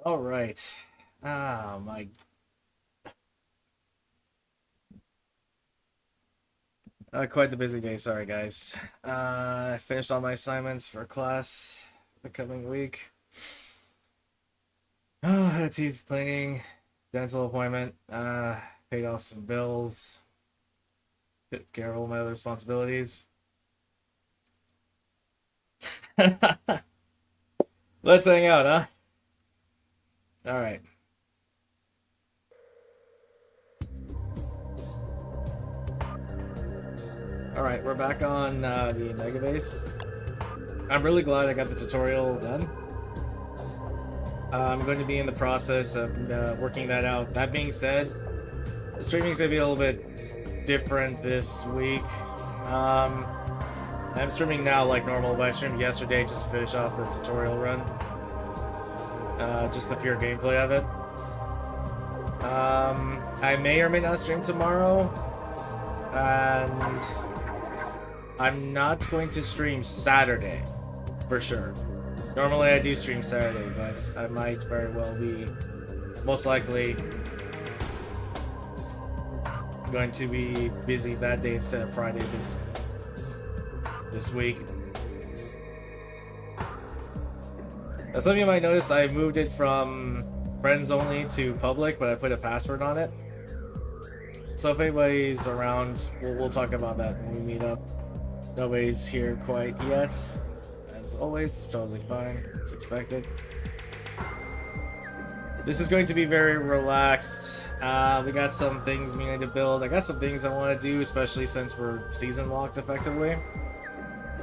All right. Ah, my. Quite the busy day. Sorry, guys. I finished all my assignments for class the coming week. Oh, had a teeth cleaning, dental appointment. Paid off some bills. Took care of all my other responsibilities. Let's hang out, huh? All right. All right. We're back on the Megabase. I'm really glad I got the tutorial done. I'm going to be in the process of working that out. That being said, the streaming's gonna be a little bit different this week. Um, I'm streaming now like normal, but I streamed yesterday just to finish off the tutorial run. Just the pure gameplay of it. I may or may not stream tomorrow, and I'm not going to stream Saturday for sure. Normally I do stream Saturday, but I might very well be, most likely, going to be busy that day instead of Friday this week. Now, some of you might notice I moved it from friends only to public, but I put a password on it. So if anybody's around, we'll talk about that when we meet up. Nobody's here quite yet. As always, it's totally fine. It's expected. This is going to be very relaxed. We got some things we need to build. I got some things I want to do, especially since we're season locked effectively.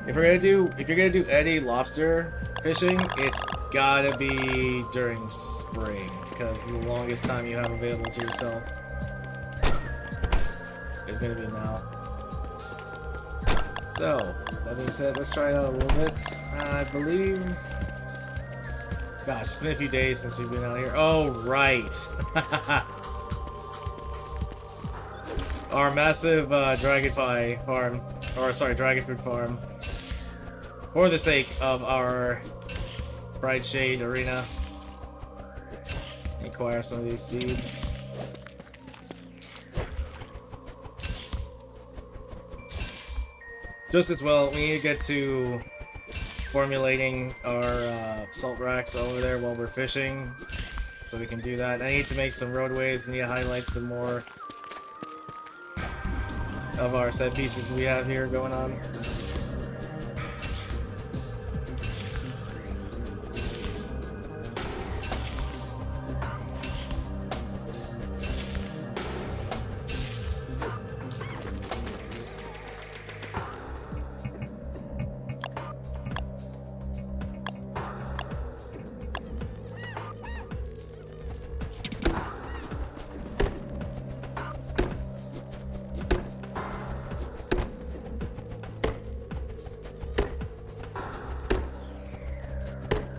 If you're gonna do any lobster fishing, it's gotta be during spring, because the longest time you have available to yourself is gonna be now. So, that being said, let's try it out a little bit. I believe... Gosh, it's been a few days since we've been out here. Oh, right! Our massive dragonfly farm, or sorry, dragon fruit farm. For the sake of our Bright Shade Arena. Acquire some of these seeds. Just as well, we need to get to formulating our salt racks over there while we're fishing, so we can do that. I need to make some roadways. I need to highlight some more of our set pieces we have here going on.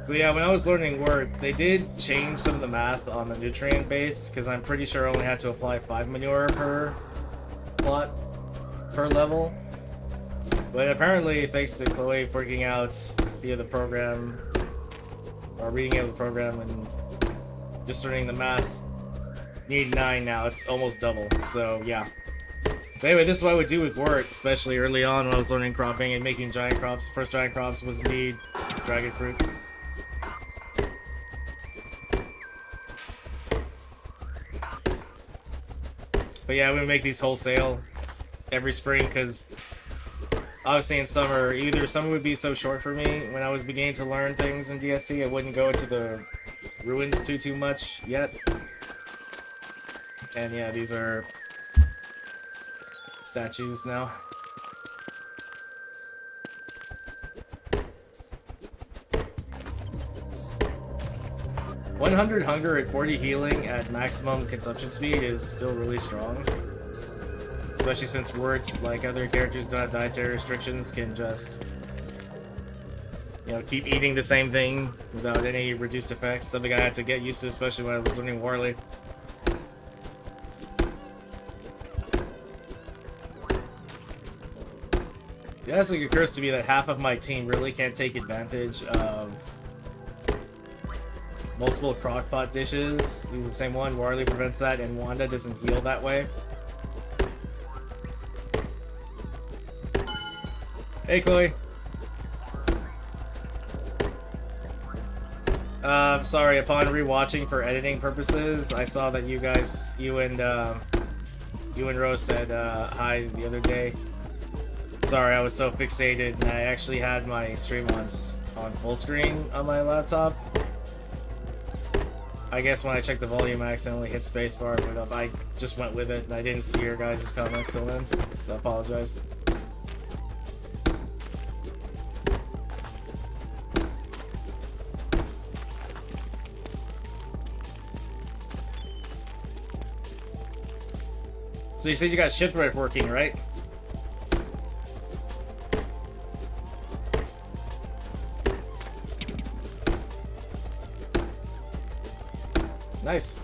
So yeah, when I was learning Word, they did change some of the math on the nutrient base, because I'm pretty sure I only had to apply 5 manure per plot per level. But apparently, thanks to Chloe working out via the program, or reading out the program and just learning the math, need 9 now. It's almost double. So yeah. But anyway, this is what I would do with Word, especially early on when I was learning cropping and making giant crops. First giant crops was indeed dragon fruit. But yeah, we would make these wholesale every spring, because obviously in summer, either summer would be so short for me when I was beginning to learn things in DST, I wouldn't go into the ruins too much yet. And yeah, these are statues now. 100 hunger at 40 healing at maximum consumption speed is still really strong. Especially since words, like other characters who don't have dietary restrictions, can just, you know, keep eating the same thing without any reduced effects. Something I had to get used to, especially when I was learning Warley. It actually occurs to me that half of my team really can't take advantage of multiple crockpot dishes. Use the same one. Warley prevents that, and Wanda doesn't heal that way. Hey, Chloe. Sorry, upon rewatching for editing purposes, I saw that you and Rose said hi the other day. Sorry, I was so fixated, and I actually had my stream on full screen on my laptop. I guess when I checked the volume, I accidentally hit spacebar, but I just went with it, and I didn't see your guys' comments till then, so I apologize. So you said you got shipwreck working, right? Nice.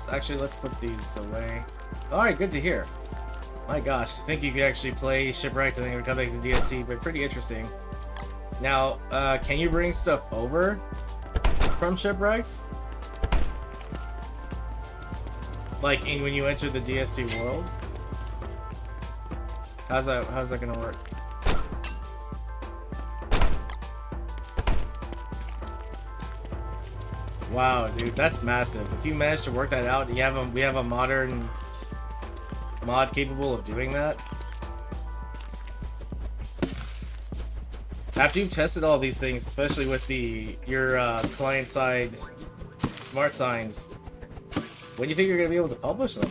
Okay, let's put these away. Alright, good to hear. My gosh, I think you could actually play Shipwrecked and then come back to DST, but pretty interesting. Now, can you bring stuff over from Shipwrecked? Like when you enter the DST world? How's that gonna work? Wow, dude, that's massive. If you manage to work that out, we have a modern mod capable of doing that. After you've tested all these things, especially with your client-side smart signs, when do you think you're gonna be able to publish them?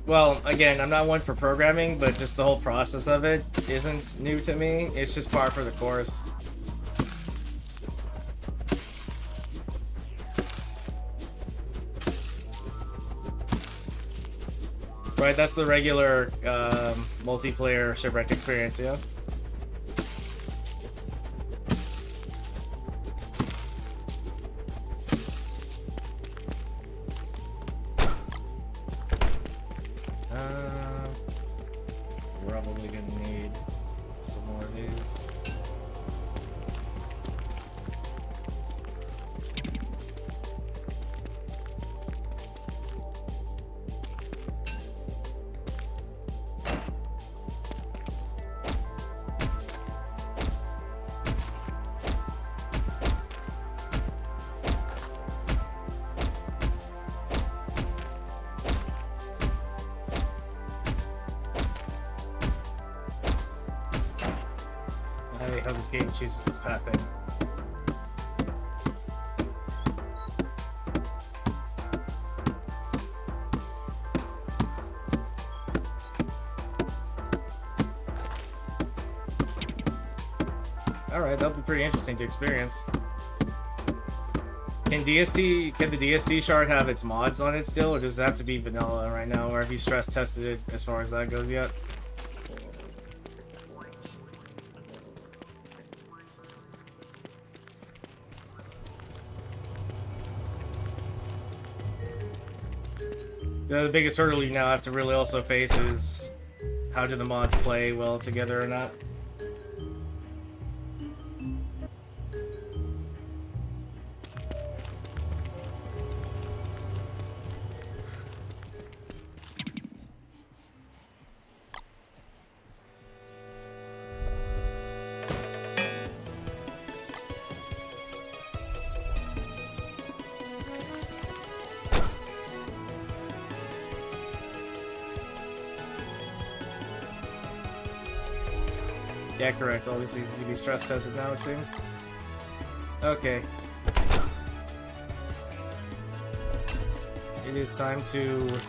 Well, again, I'm not one for programming, but just the whole process of it isn't new to me. It's just par for the course. Right, that's the regular multiplayer Shipwrecked experience, yeah? Probably gonna need some more of these. How this game chooses its pathing. Alright, that'll be pretty interesting to experience. Can the DST shard have its mods on it still, or does it have to be vanilla right now, or have you stress tested it as far as that goes yet? The biggest hurdle you now have to really also face is how do the mods play well together or not. Yeah, correct. All these things need to be stress tested now, it seems. Okay. It is time to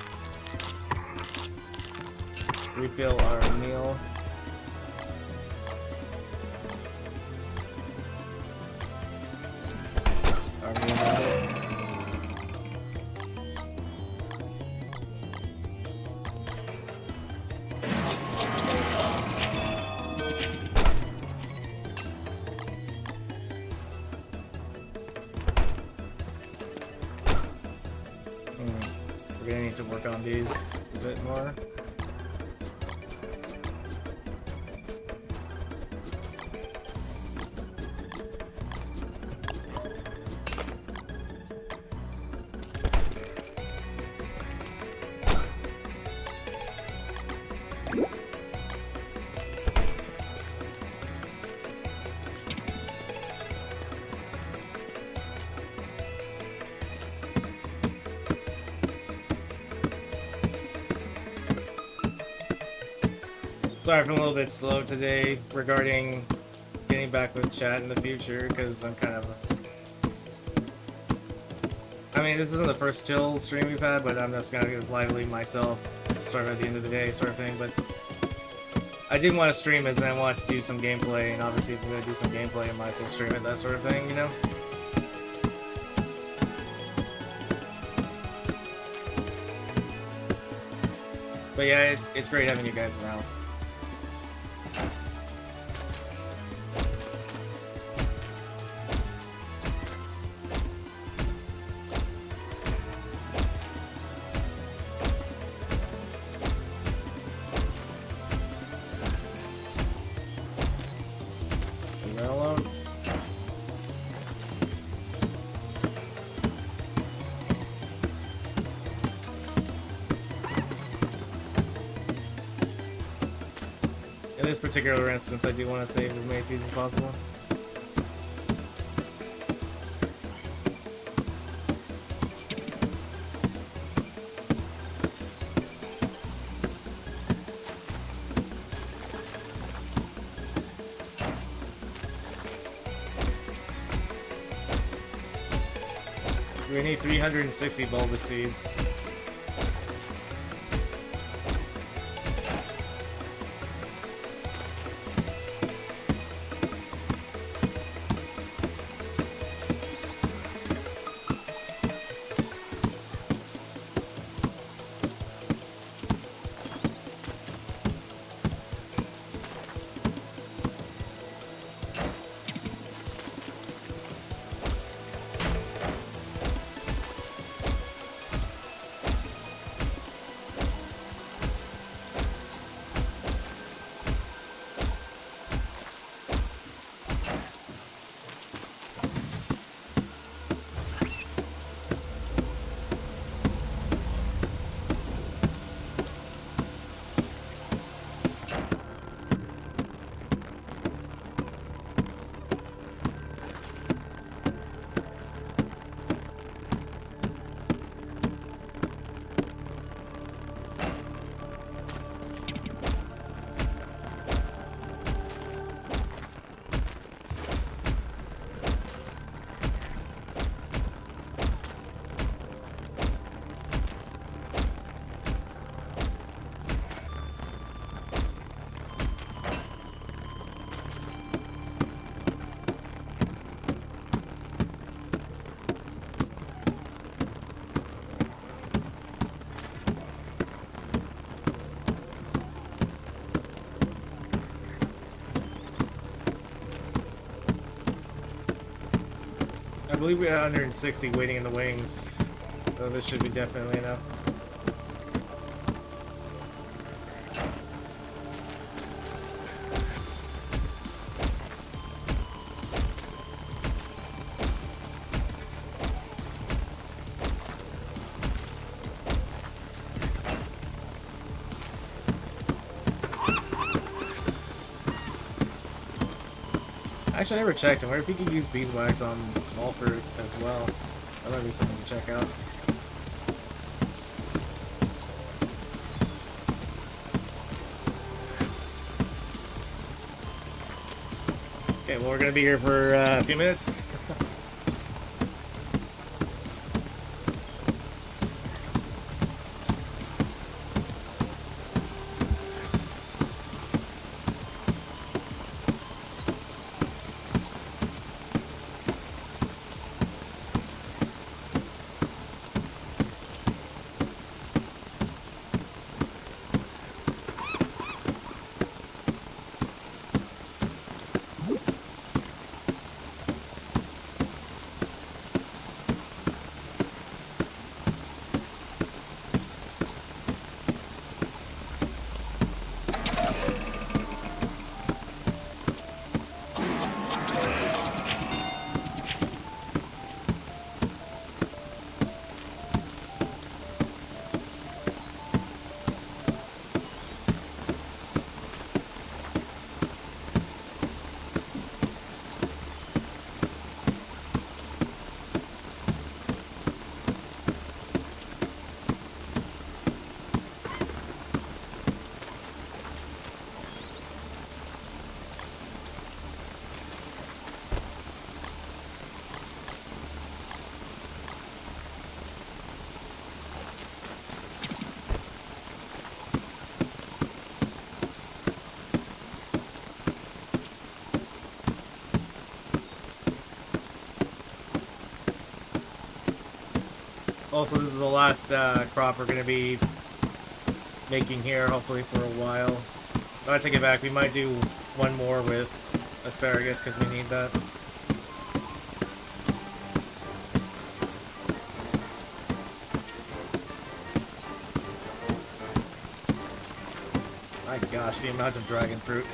refill our meal. Our meal bottle. beginning to work on these a bit more. Sorry if I'm a little bit slow today regarding getting back with chat in the future, because I'm kind of... I mean, this isn't the first chill stream we've had, but I'm just gonna get as lively myself, sort of at the end of the day sort of thing, but... I didn't want to stream as I wanted to do some gameplay, and obviously if I'm gonna do some gameplay, I might as well stream it, that sort of thing, you know? But yeah, it's great having you guys around. In this particular instance, I do want to save as many seeds as possible. We need 360 bulbous seeds. I believe we had 160 waiting in the wings, so this should be definitely enough. Actually, I never checked. I wonder if you could use beeswax on small fruit as well. That might be something to check out. Okay, well, we're gonna be here for a few minutes. Also, this is the last crop we're gonna be making here, hopefully for a while. I take it back. We might do one more with asparagus because we need that. My gosh, the amount of dragon fruit.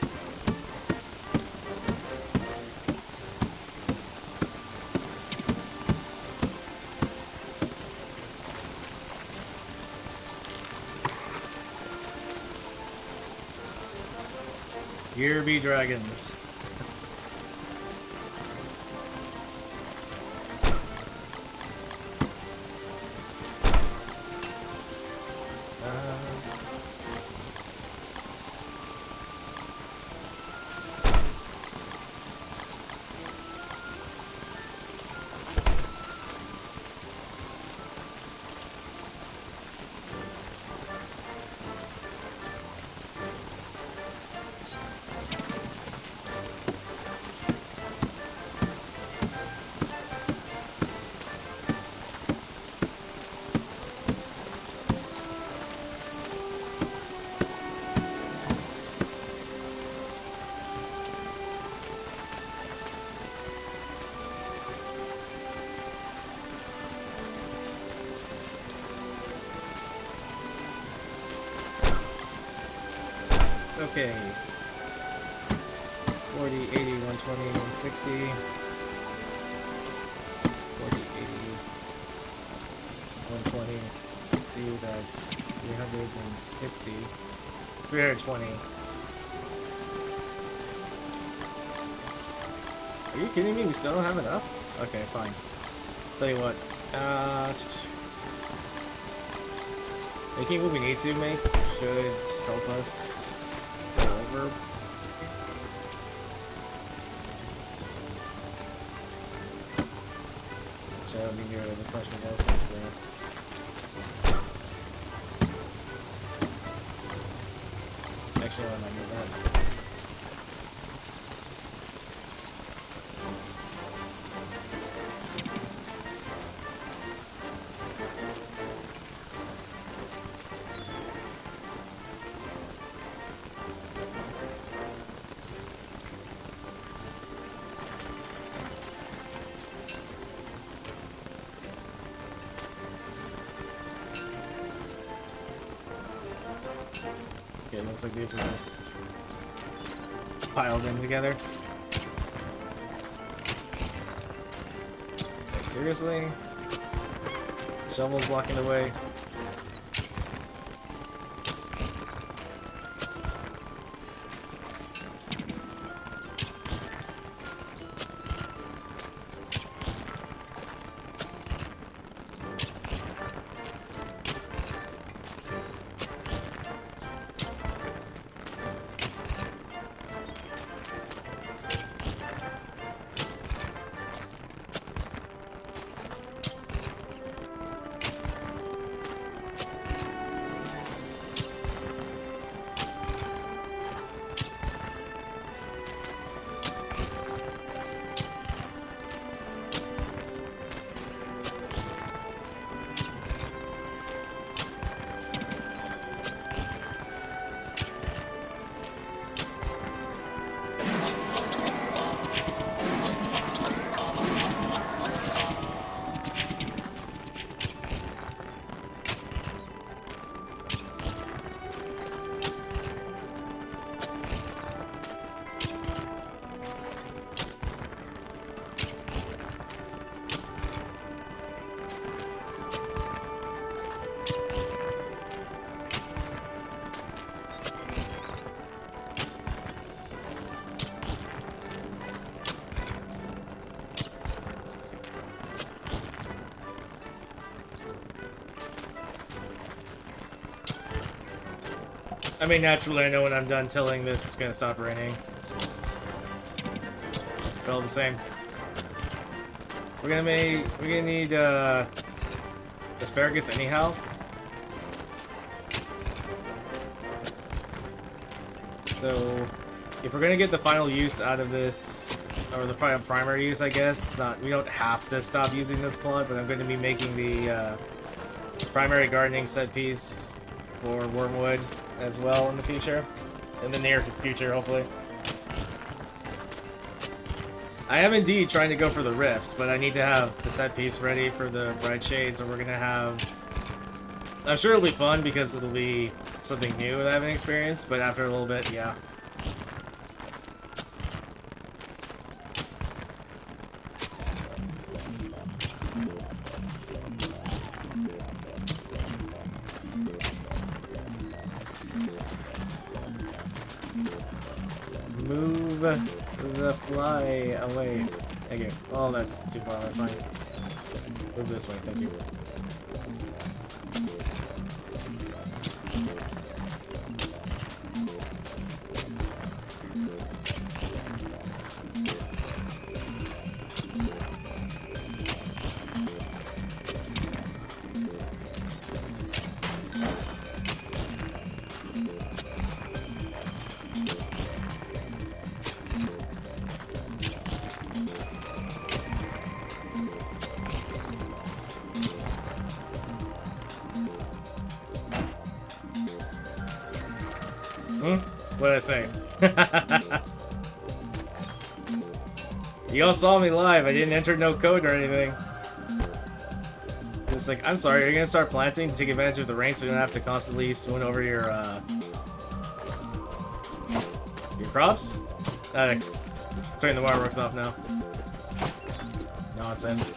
Here be dragons. Okay. 40, 80, 120, 160. 40, 80, 120, 60, that's 360. 320. Are you kidding me? We still don't have enough? Okay, fine. Tell you what. Making what we need to make should help us go over. Actually, I don't need nearly this much to go for. Actually, I might need that. Okay, it looks like these are just piled in together. Like, seriously? The shovel's blocking the way. I mean, naturally, I know when I'm done tilling this, it's gonna stop raining. But all the same, we're gonna need asparagus anyhow. So, if we're gonna get the final use out of this, or the final primary use, I guess, it's not. We don't have to stop using this plot, but I'm going to be making the primary gardening set piece for Wormwood as well in the future. In the near future, hopefully. I am indeed trying to go for the rifts, but I need to have the set piece ready for the bright shades, or we're gonna have... I'm sure it'll be fun because it'll be something new that I haven't experienced, but after a little bit, yeah. Move the fly away. Thank you. Oh, that's too far. Fine. Move this way. Thank you. What did I say? You all saw me live. I didn't enter no code or anything. It's like, I'm sorry, are you gonna start planting to take advantage of the rain so you don't have to constantly swoon over your crops? Turning the waterworks off now. Nonsense.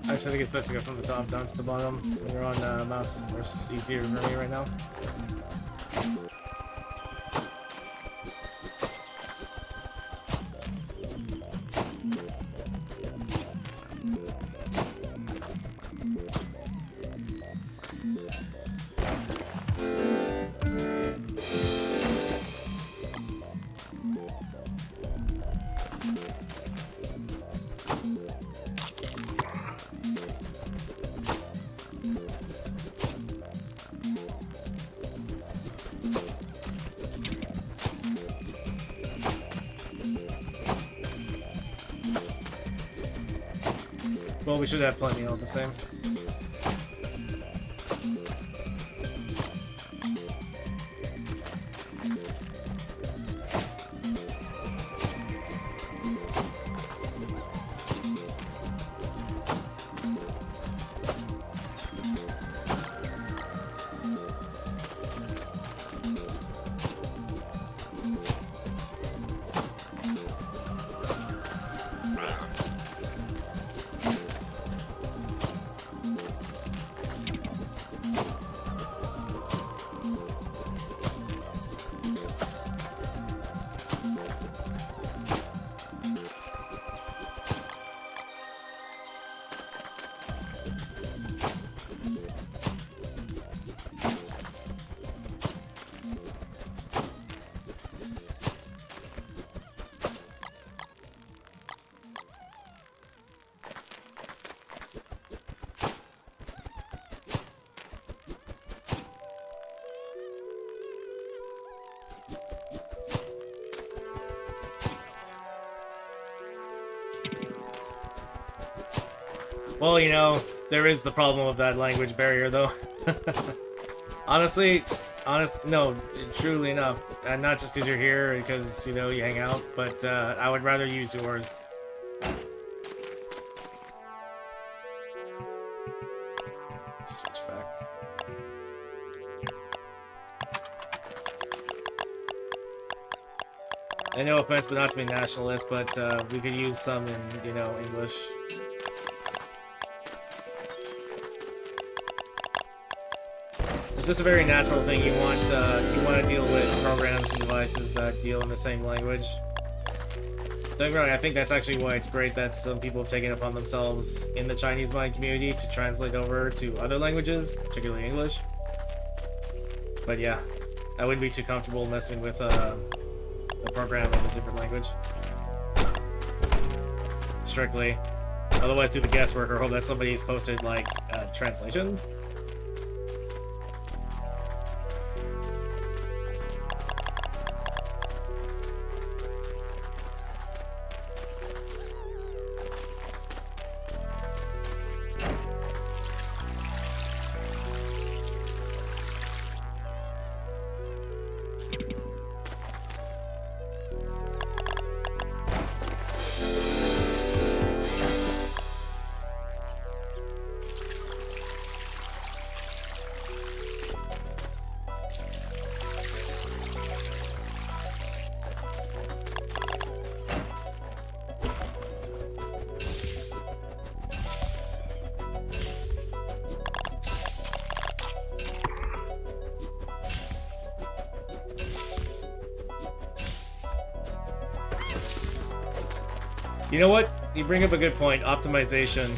I think it's best to go from the top down to the bottom when you're on mouse. It's just easier for me right now. Well, we should have plenty all the same. Well, you know, there is the problem of that language barrier, though. Honestly, no, truly enough, and not just because you're here, because, you know, you hang out, but I would rather use yours. Switch back. And no offense, but not to be nationalist, but we could use some in, you know, English. It's just a very natural thing. You want to deal with programs and devices that deal in the same language. Don't get me wrong, I think that's actually why it's great that some people have taken it upon themselves in the Chinese mind community to translate over to other languages, particularly English. But yeah, I wouldn't be too comfortable messing with a program in a different language. Strictly. Otherwise, do the guesswork or hope that somebody's posted, like, translation. You know what? You bring up a good point. Optimization.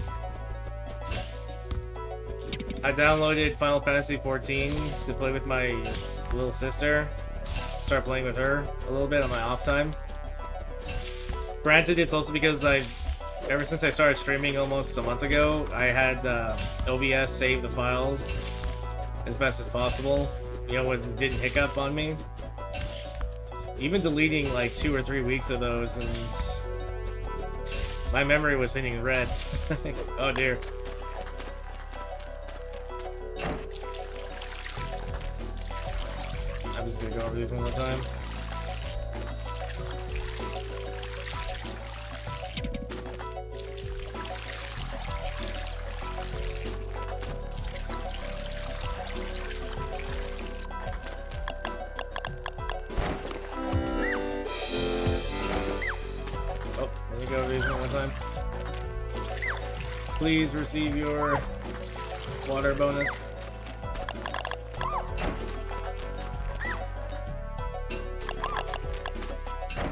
I downloaded Final Fantasy XIV to play with my little sister. Start playing with her a little bit on my off time. Granted, it's also because ever since I started streaming almost a month ago, I had OBS save the files as best as possible. You know, when it didn't hiccup on me. Even deleting like 2 or 3 weeks of those, and my memory was hitting red. Oh dear. I'm just gonna go over these one more time. Please receive your water bonus.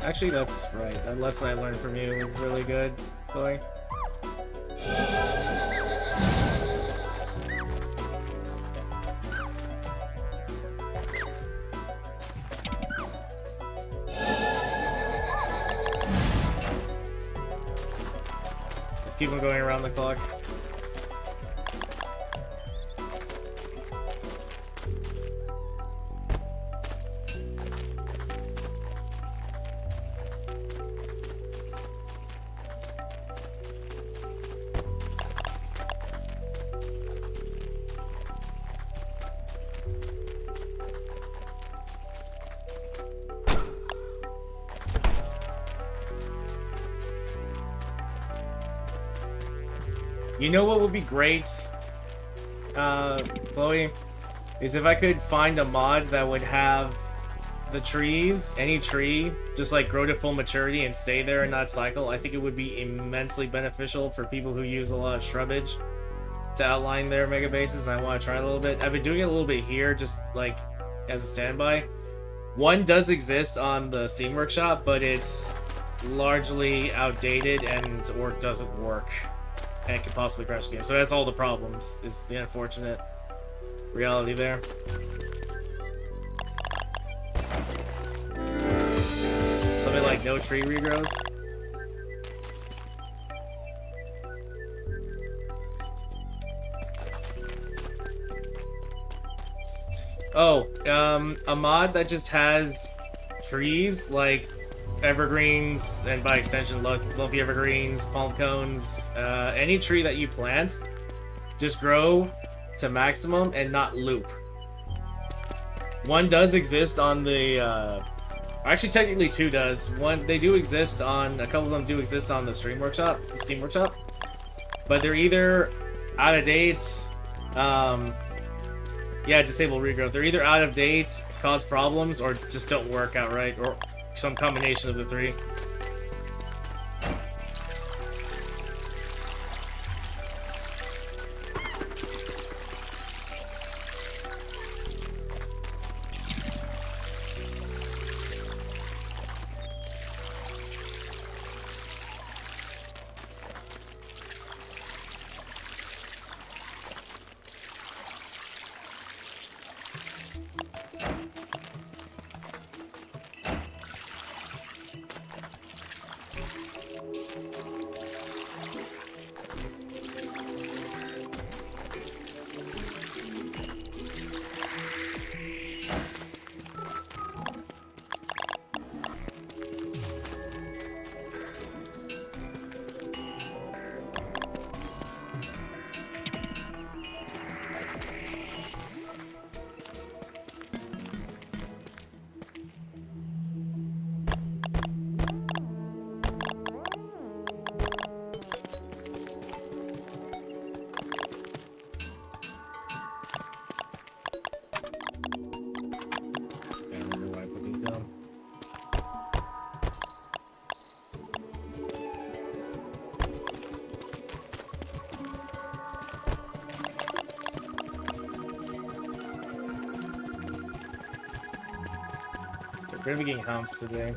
Actually, that's right. That lesson I learned from you was really good, Chloe. Keep on going around the clock. You know what would be great, Chloe? Is if I could find a mod that would have the trees, any tree, just like grow to full maturity and stay there and not cycle. I think it would be immensely beneficial for people who use a lot of shrubbage to outline their mega bases. I want to try it a little bit. I've been doing it a little bit here, just like as a standby. One does exist on the Steam Workshop, but it's largely outdated and or doesn't work. And it could possibly crash the game. So that's all the problems, is the unfortunate reality there. Something like no tree regrowth. Oh, a mod that just has trees, like evergreens, and by extension, lumpy evergreens, palm cones, any tree that you plant, just grow to maximum and not loop. One does exist on the, actually technically two does. One, they do exist on, a couple of them do exist on the Steam Workshop, but they're either out of date, yeah, disable regrowth. They're either out of date, cause problems, or just don't work outright, or some combination of the three. We're gonna be getting hounds today.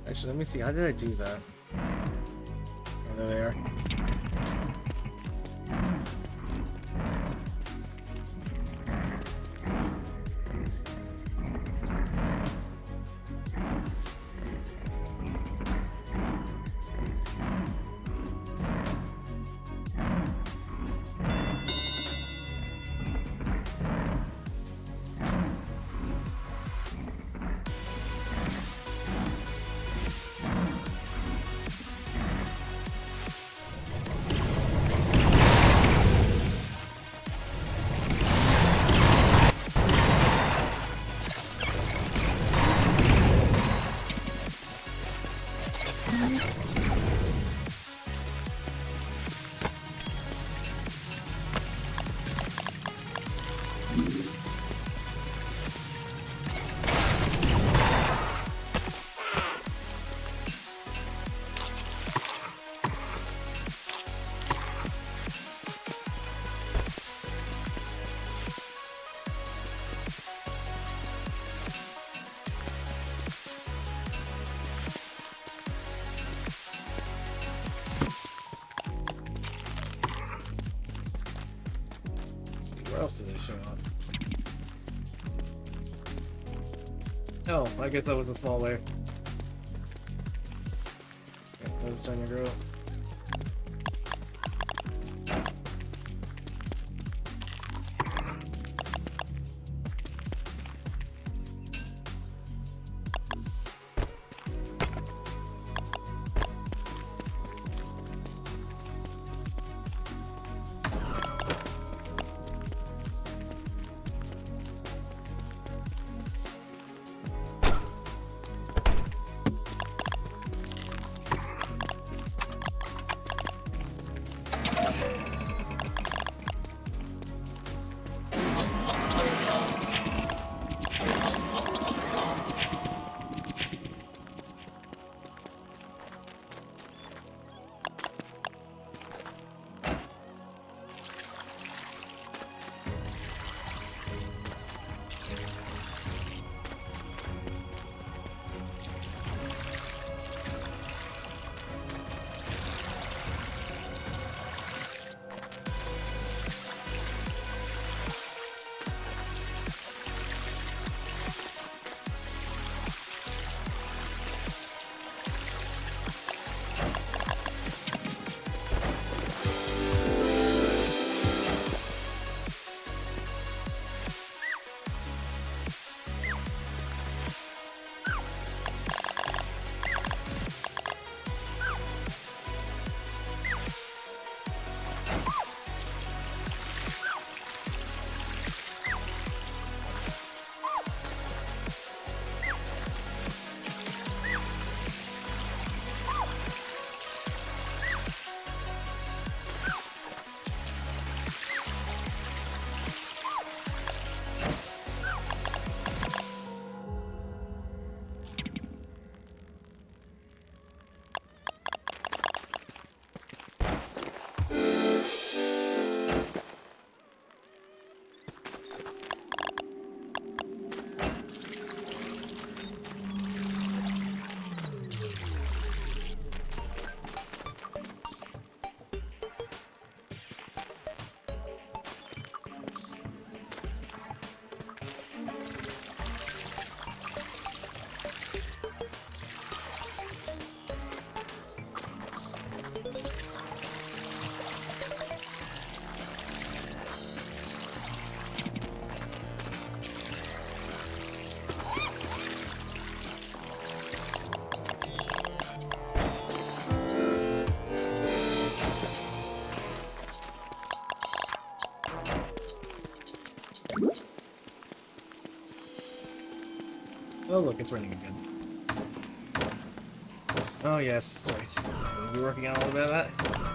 Actually, let me see. How did I do that? Oh, there they are. Where else did they show up? Oh, I guess that was a small wave. Okay, that was starting to grow. Oh look, it's raining again. Oh yes, that's right. We'll be working on a little bit of that.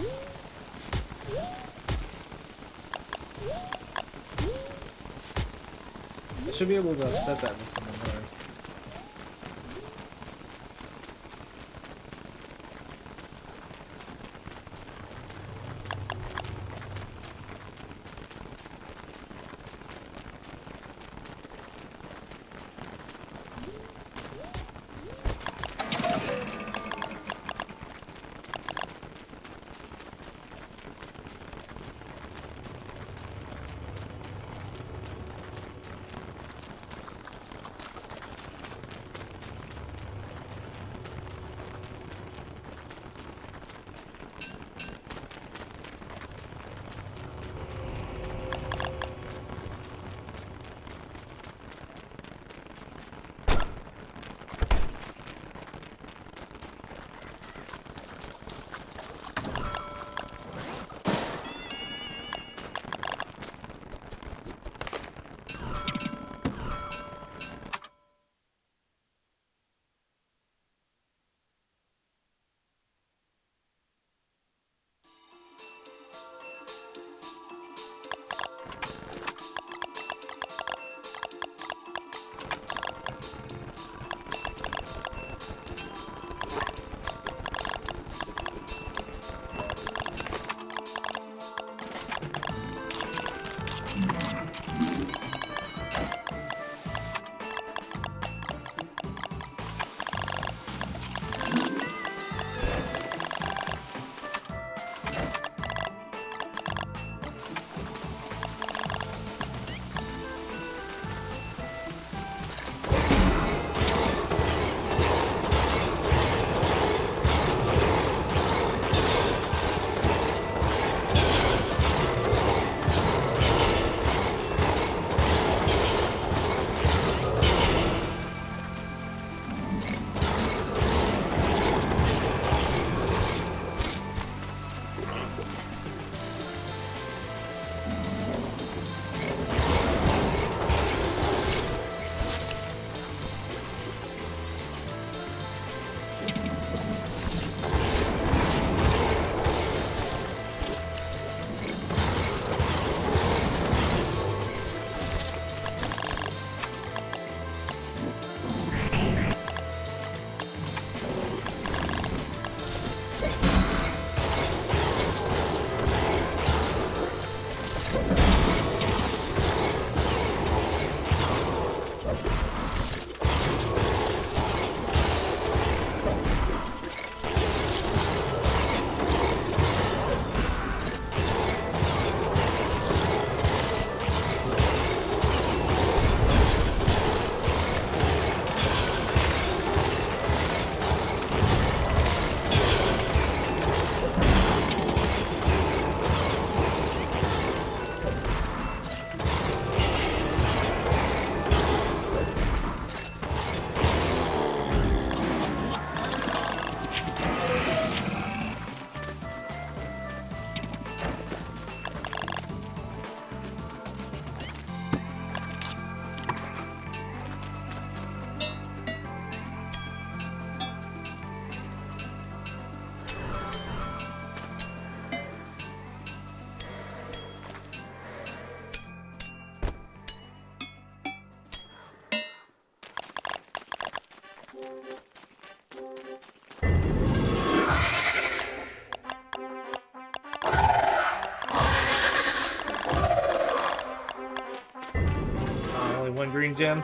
I should be able to upset that with some more. One green gem.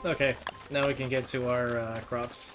Okay, now we can get to our crops.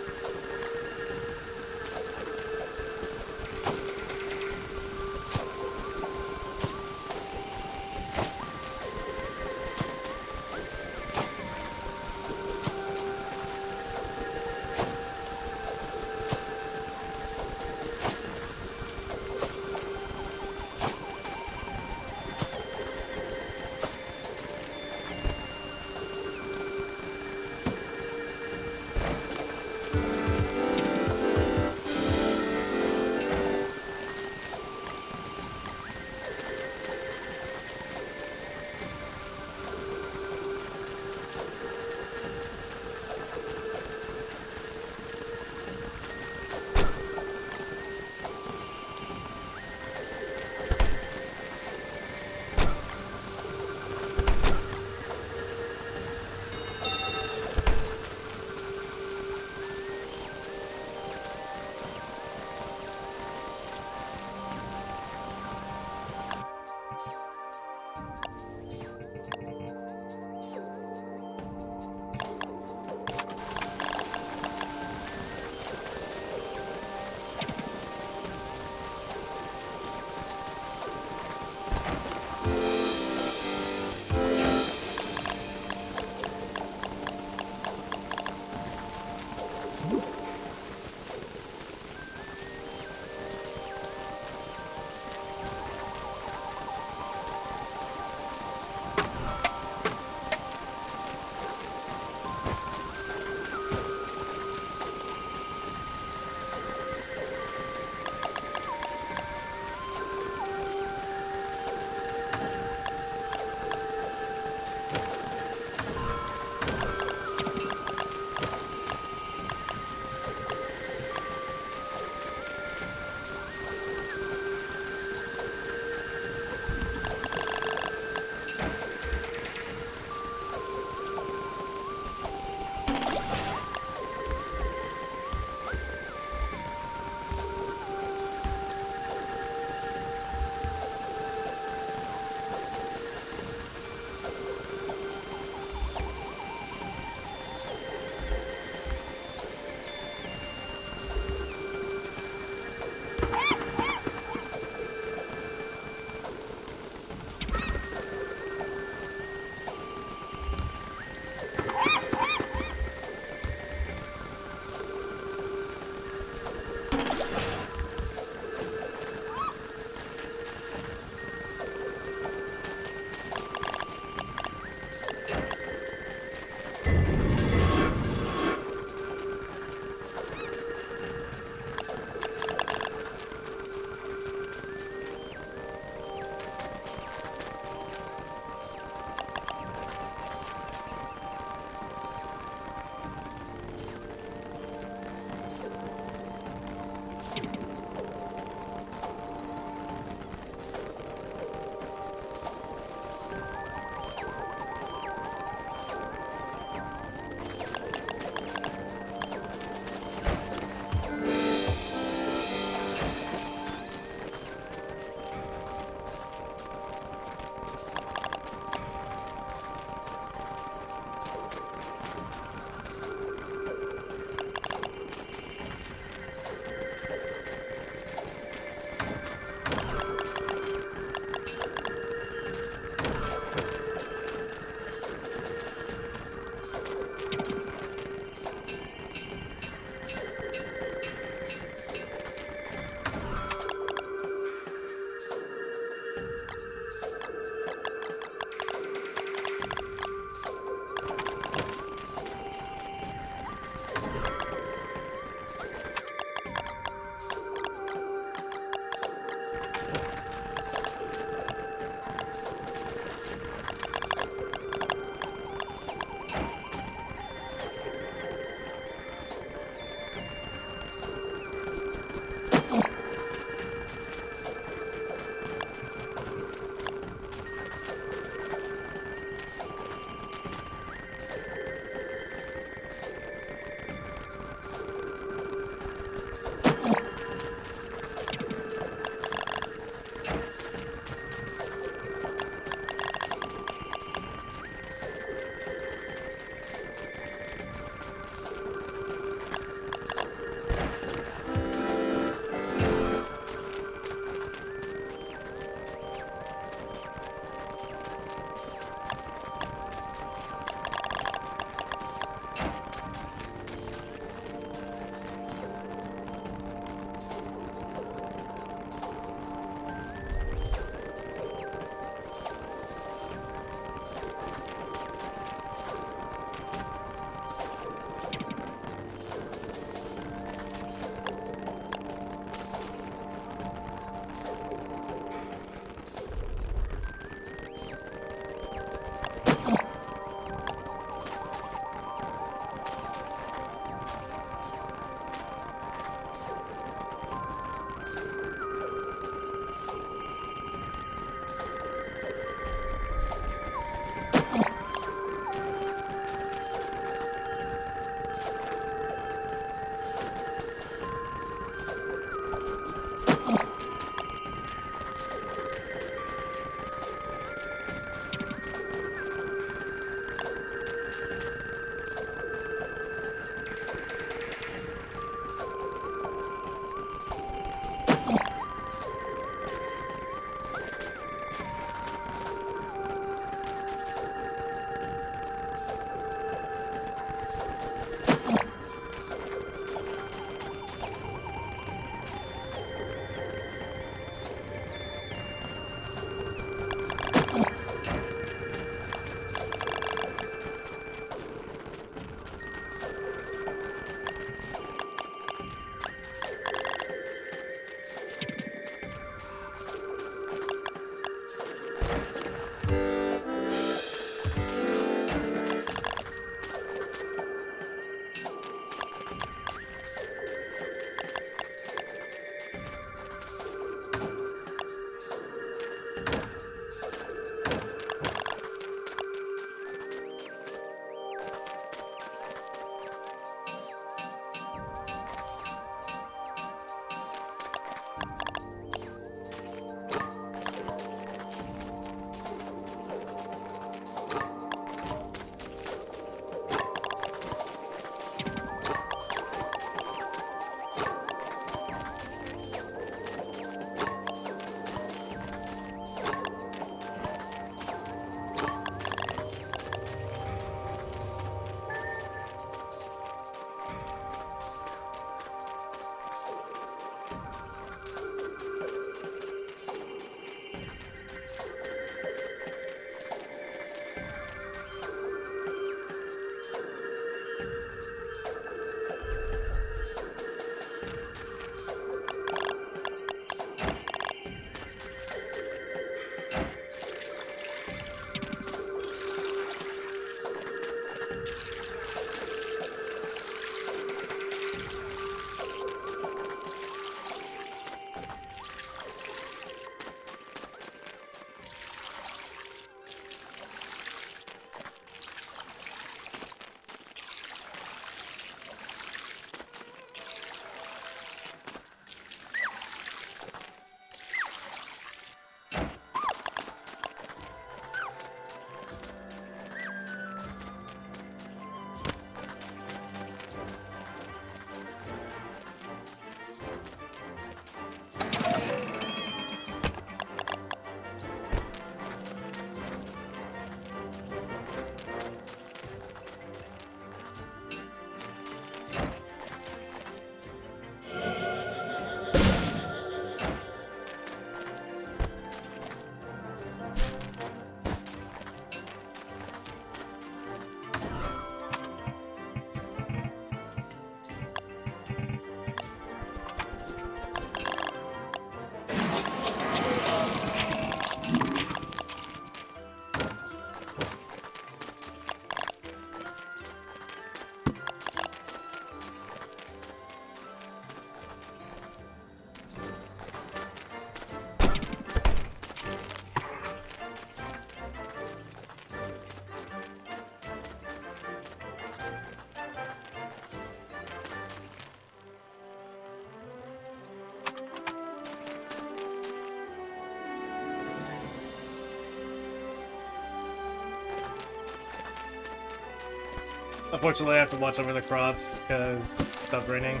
Unfortunately, I have to watch over the crops because stuff raining.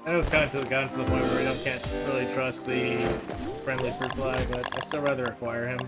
I know it's kind of gotten to the point where I can't really trust the friendly fruit fly, but I'd still rather acquire him.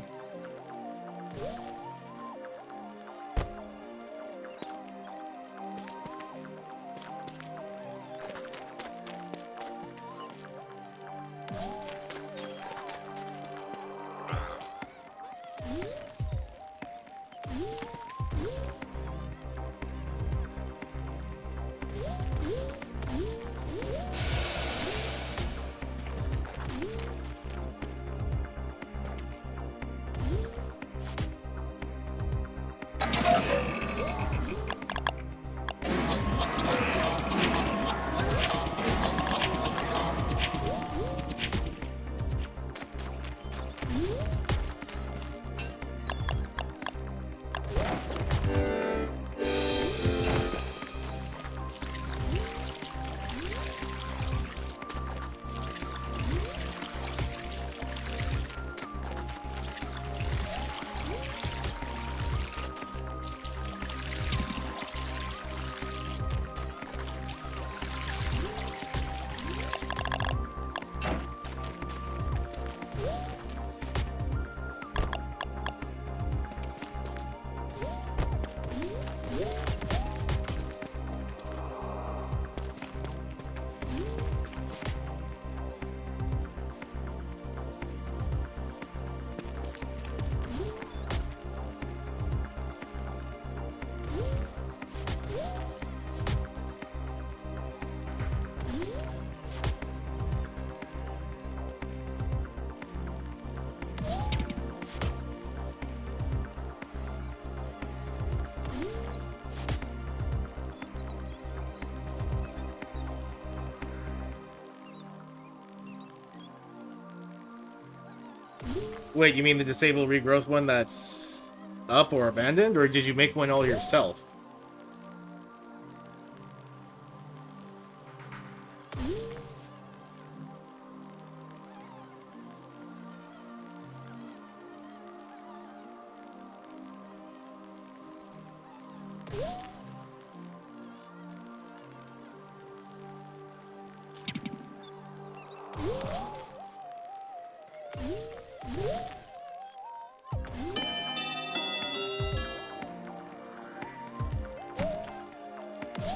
Wait, you mean the disabled regrowth one that's up or abandoned, or did you make one all yourself?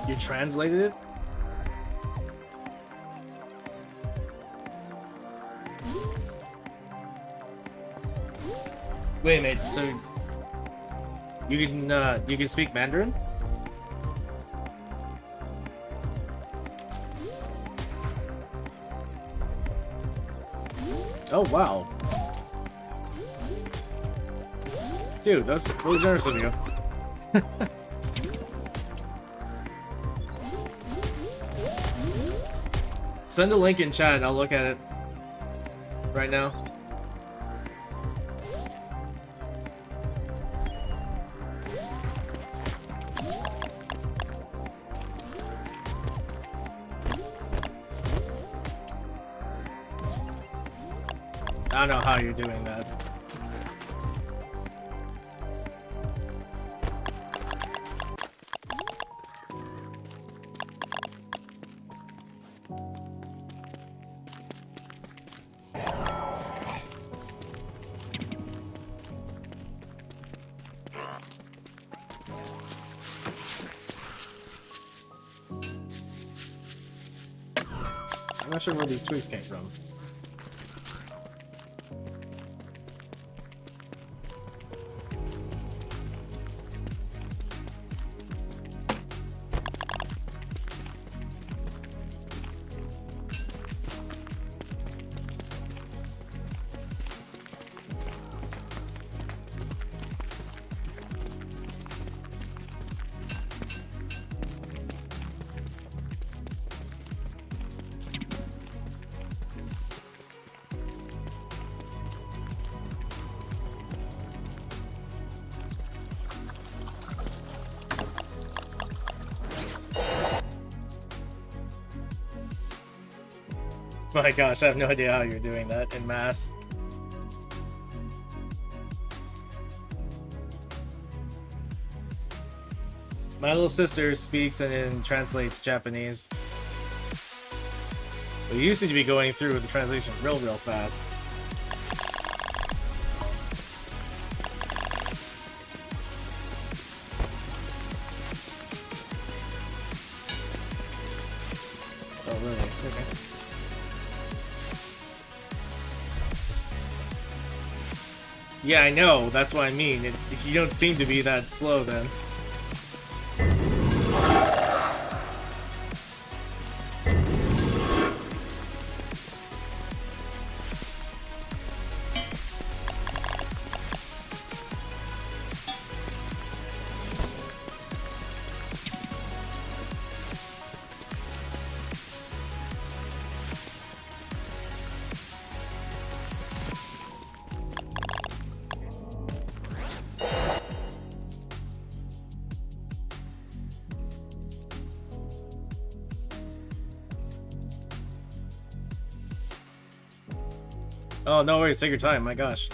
You translated it? Wait a minute, so you can speak Mandarin? Oh wow. Dude, that's really generous of you. Send a link in chat and I'll look at it right now. I don't know how you're doing that. I'm not sure where these twigs came from. My gosh, I have no idea how you're doing that in mass. My little sister speaks and then translates Japanese. But you seem to be going through the translation real fast. Oh, really? Okay. Yeah, I know. That's what I mean. You don't seem to be that slow, then. Oh, no worries. Take your time. My gosh.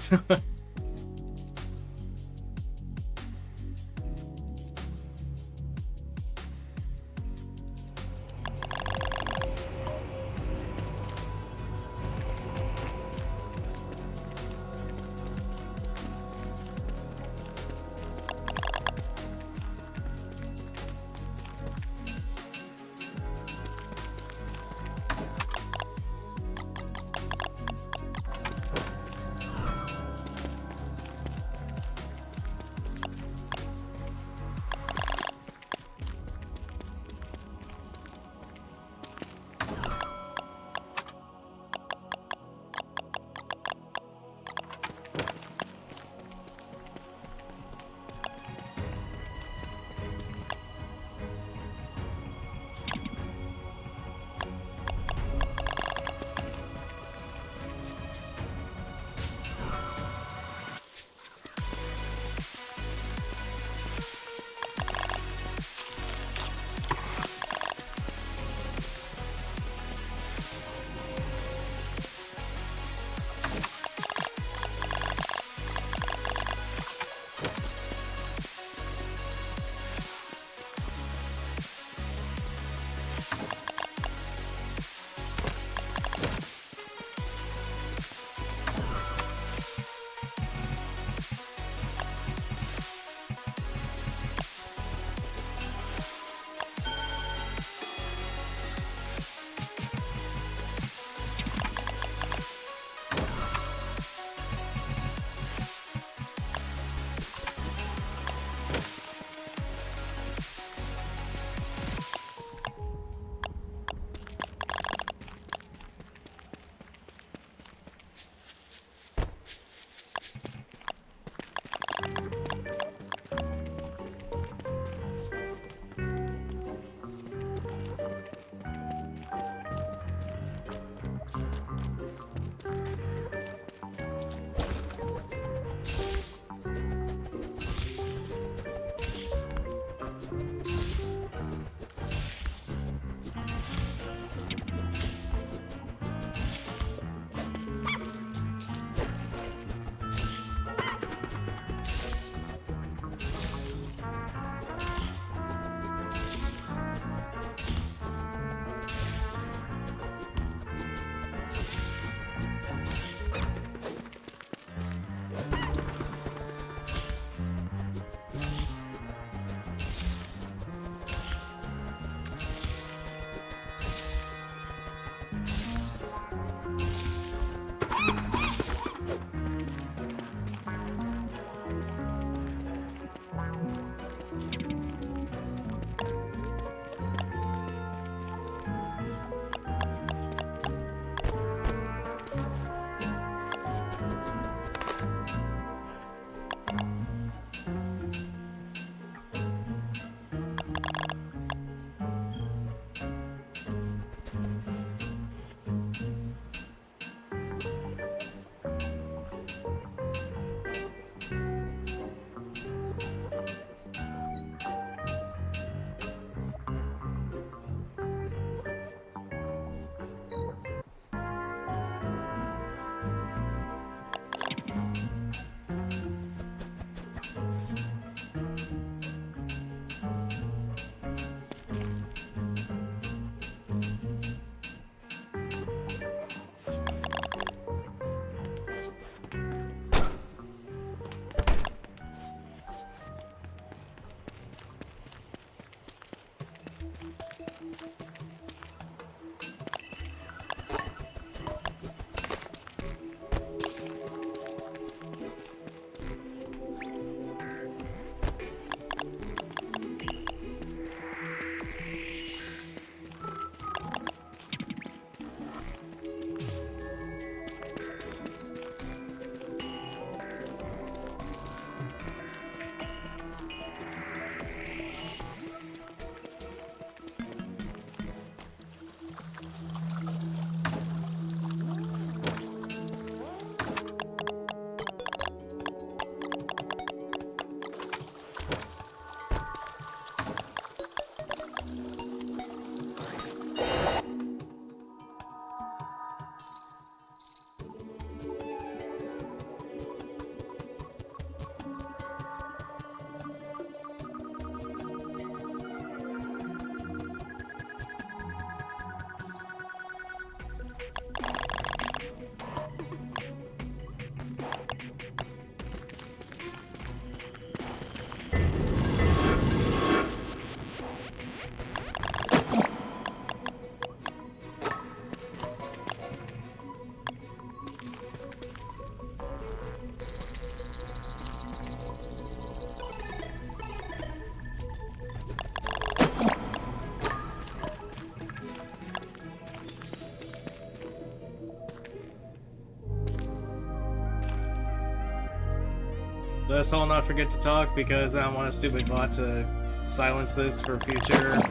Let's all not forget to talk because I don't want a stupid bot to silence this for future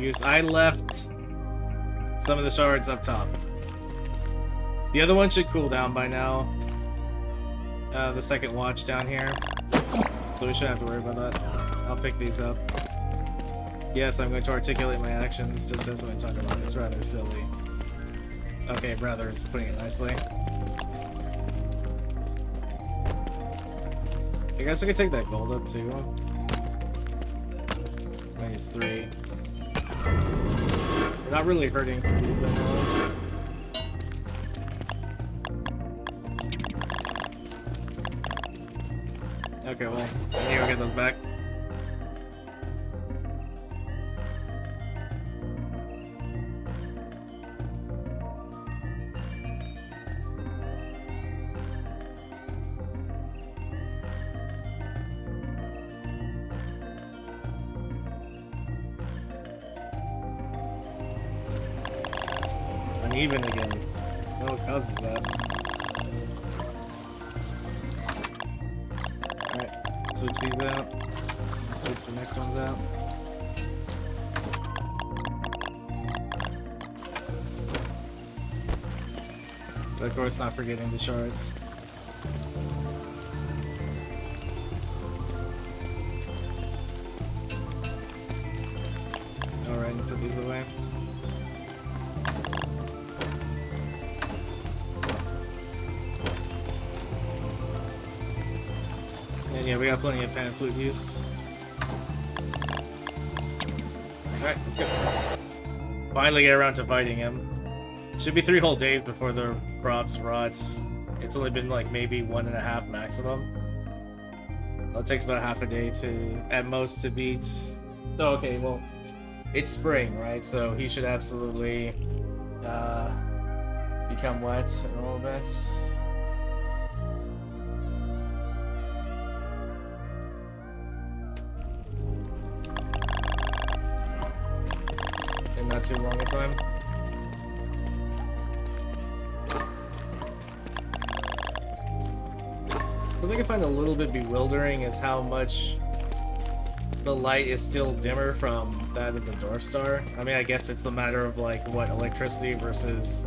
use. I left some of the shards up top. The other one should cool down by now. The second watch down here. So we shouldn't have to worry about that. I'll pick these up. Yes, I'm going to articulate my actions just as I talk about it. It's rather silly. Okay, rather is putting it nicely. I guess I could take that gold up too. I think it's 3. We're not really hurting for these minerals. Okay, well, I need to get those back. Uneven again. Oh, what causes that? Switch these out. Switch the next ones out. But of course, not forgetting the shards. Alright, and put these away. And yeah, we got plenty of pan and flute use. Alright, let's go. Finally get around to fighting him. Should be 3 whole days before the crops rots. It's only been like maybe 1.5 maximum. Well, it takes about half a day to, at most, to beat. Oh, okay, well, it's spring, right? So he should absolutely become wet a little bit. Not too long a time. Something I find a little bit bewildering is how much the light is still dimmer from that of the dwarf star. I mean, I guess it's a matter of like what electricity versus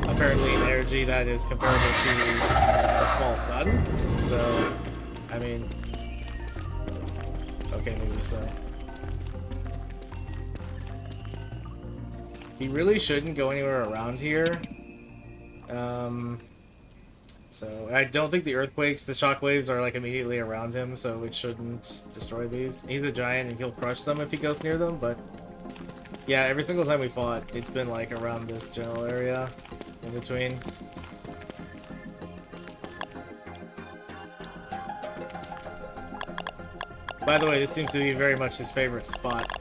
apparently an energy that is comparable to a small sun. So, I mean, okay, maybe so. He really shouldn't go anywhere around here. So I don't think the earthquakes, the shockwaves are like immediately around him, so it shouldn't destroy these. He's a giant and he'll crush them if he goes near them, but yeah, every single time we fought, it's been like around this general area in between. By the way, this seems to be very much his favorite spot.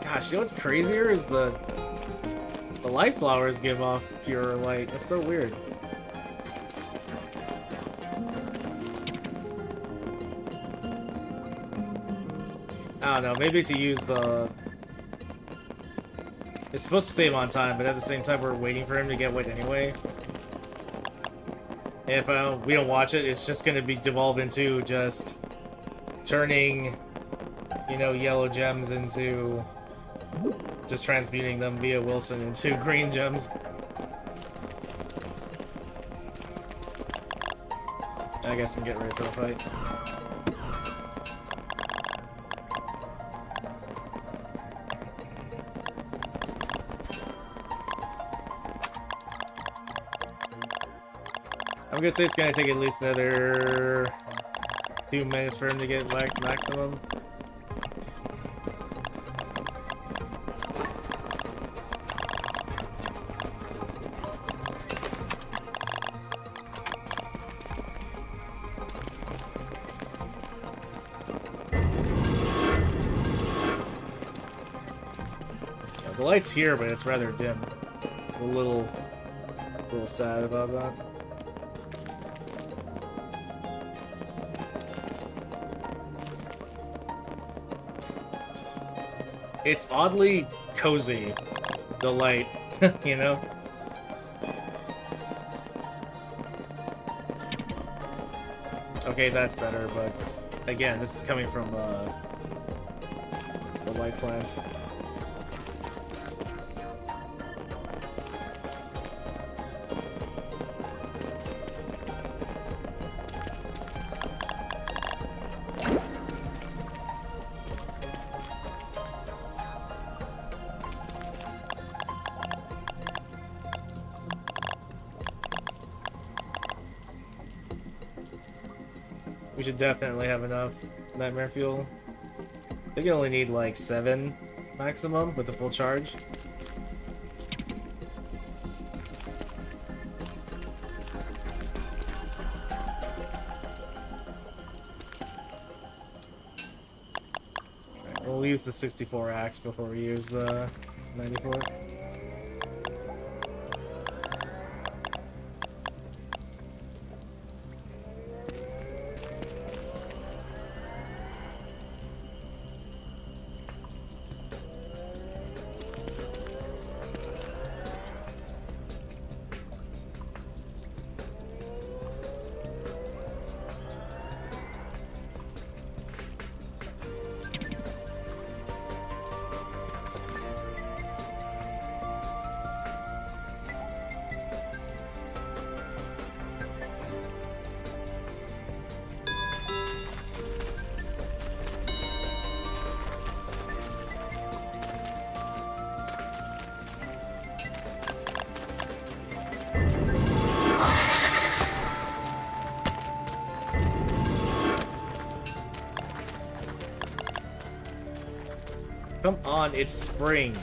Gosh, you know what's crazier is the light flowers give off pure light. That's so weird. I don't know, maybe to use the... It's supposed to save on time, but at the same time we're waiting for him to get wet anyway. And if we don't watch it, it's just going to be devolve into just turning, you know, yellow gems into... just transmuting them via Wilson into green gems. I guess I'm getting ready for the fight. I'm gonna say it's gonna take at least another 2 minutes for him to get like maximum. The light's here, but it's rather dim. It's a little sad about that. It's oddly cozy, the light, you know? Okay, that's better, but again, this is coming from the light plants. We should definitely have enough nightmare fuel. I think you only need like 7 maximum with the full charge. Right, we'll use the 64 axe before we use the 94. Come on, it's spring.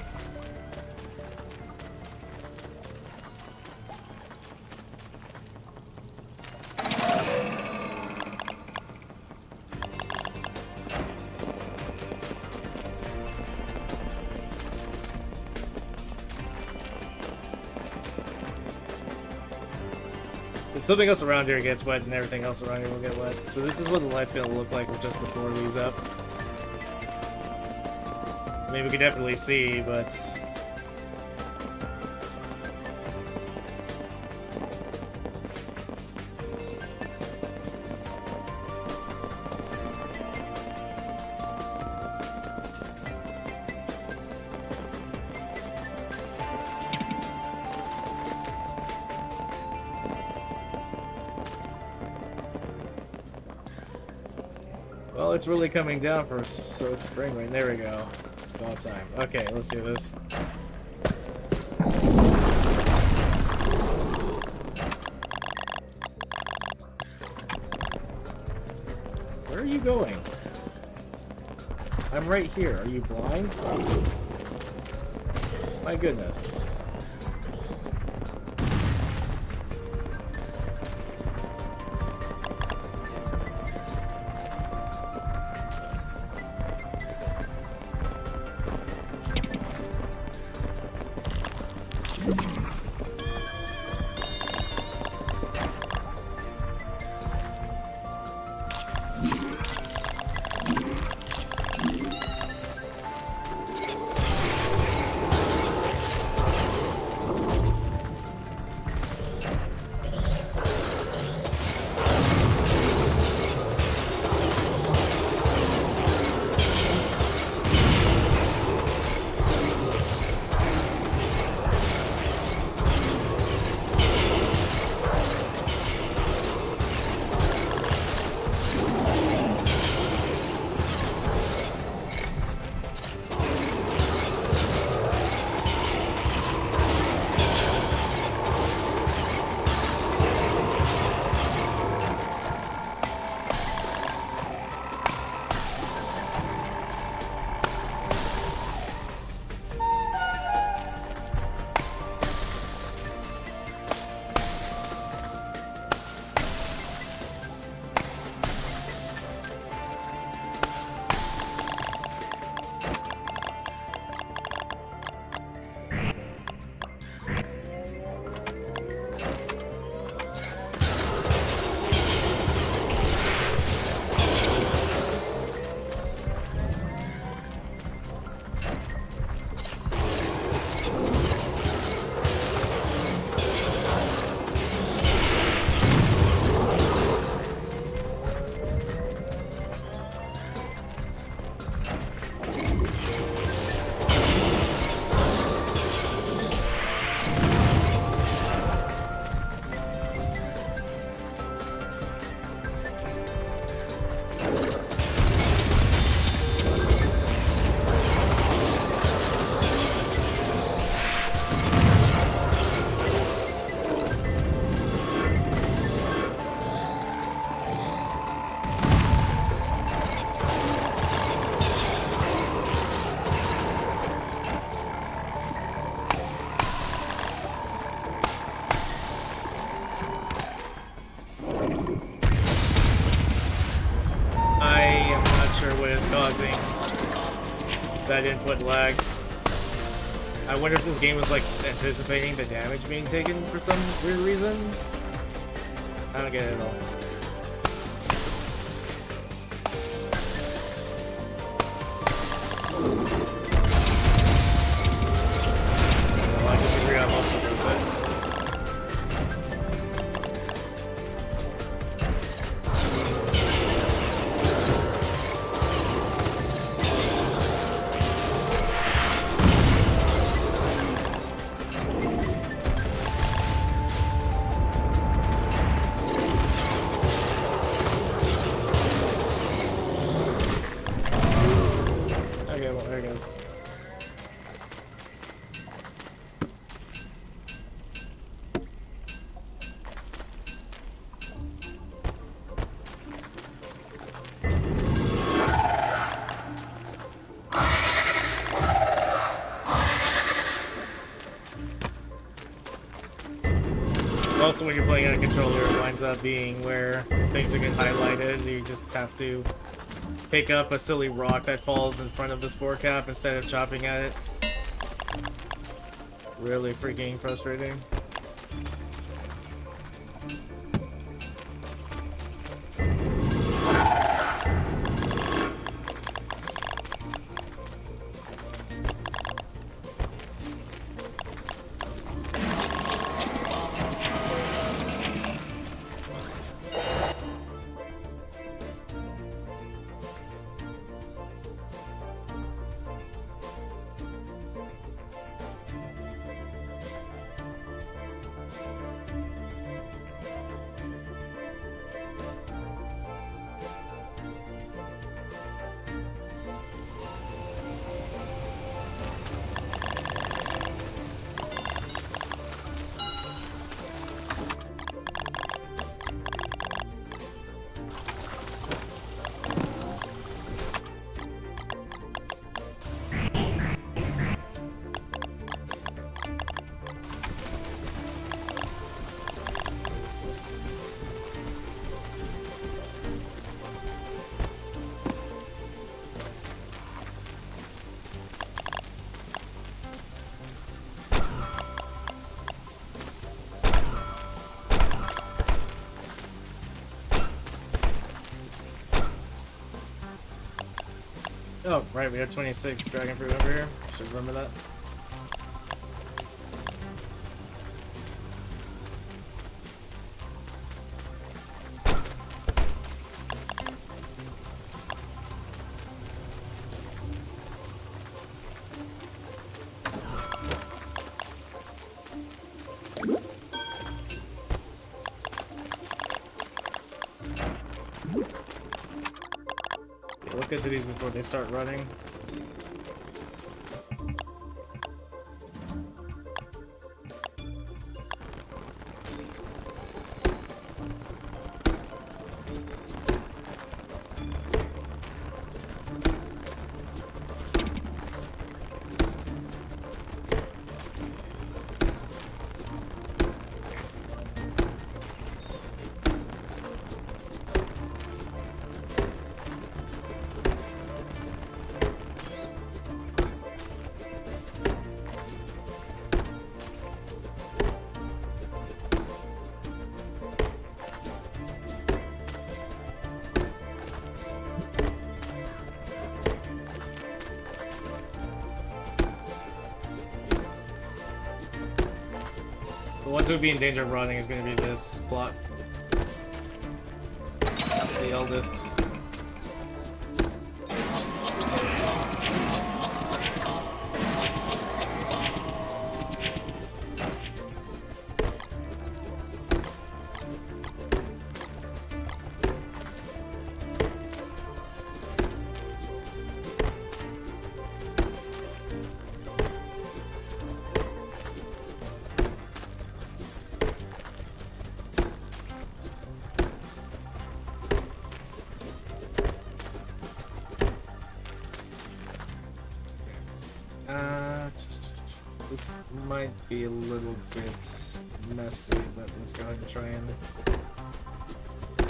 If something else around here gets wet, then everything else around here will get wet. So this is what the light's gonna look like with just the 4 of these up. I mean, we can definitely see, but... Well, it's really coming down for, so it's spring, right? There we go. About time. Okay, let's do this. Where are you going? I'm right here. Are you blind? My goodness. sure what is causing that input lag. I wonder if this game was like just anticipating the damage being taken for some weird reason. I don't get it at all. Well, I disagree on most of those sets. Also, when you're playing on a controller, it winds up being where things are getting highlighted. You just have to pick up a silly rock that falls in front of the spore cap instead of chopping at it. Really freaking frustrating. Oh, right, we have 26 dragon fruit over here. Should remember that. Look into these before they start running. The ones who would be in danger of running is going to be this plot. The eldest. This might be a little bit messy, but let's go ahead and try and,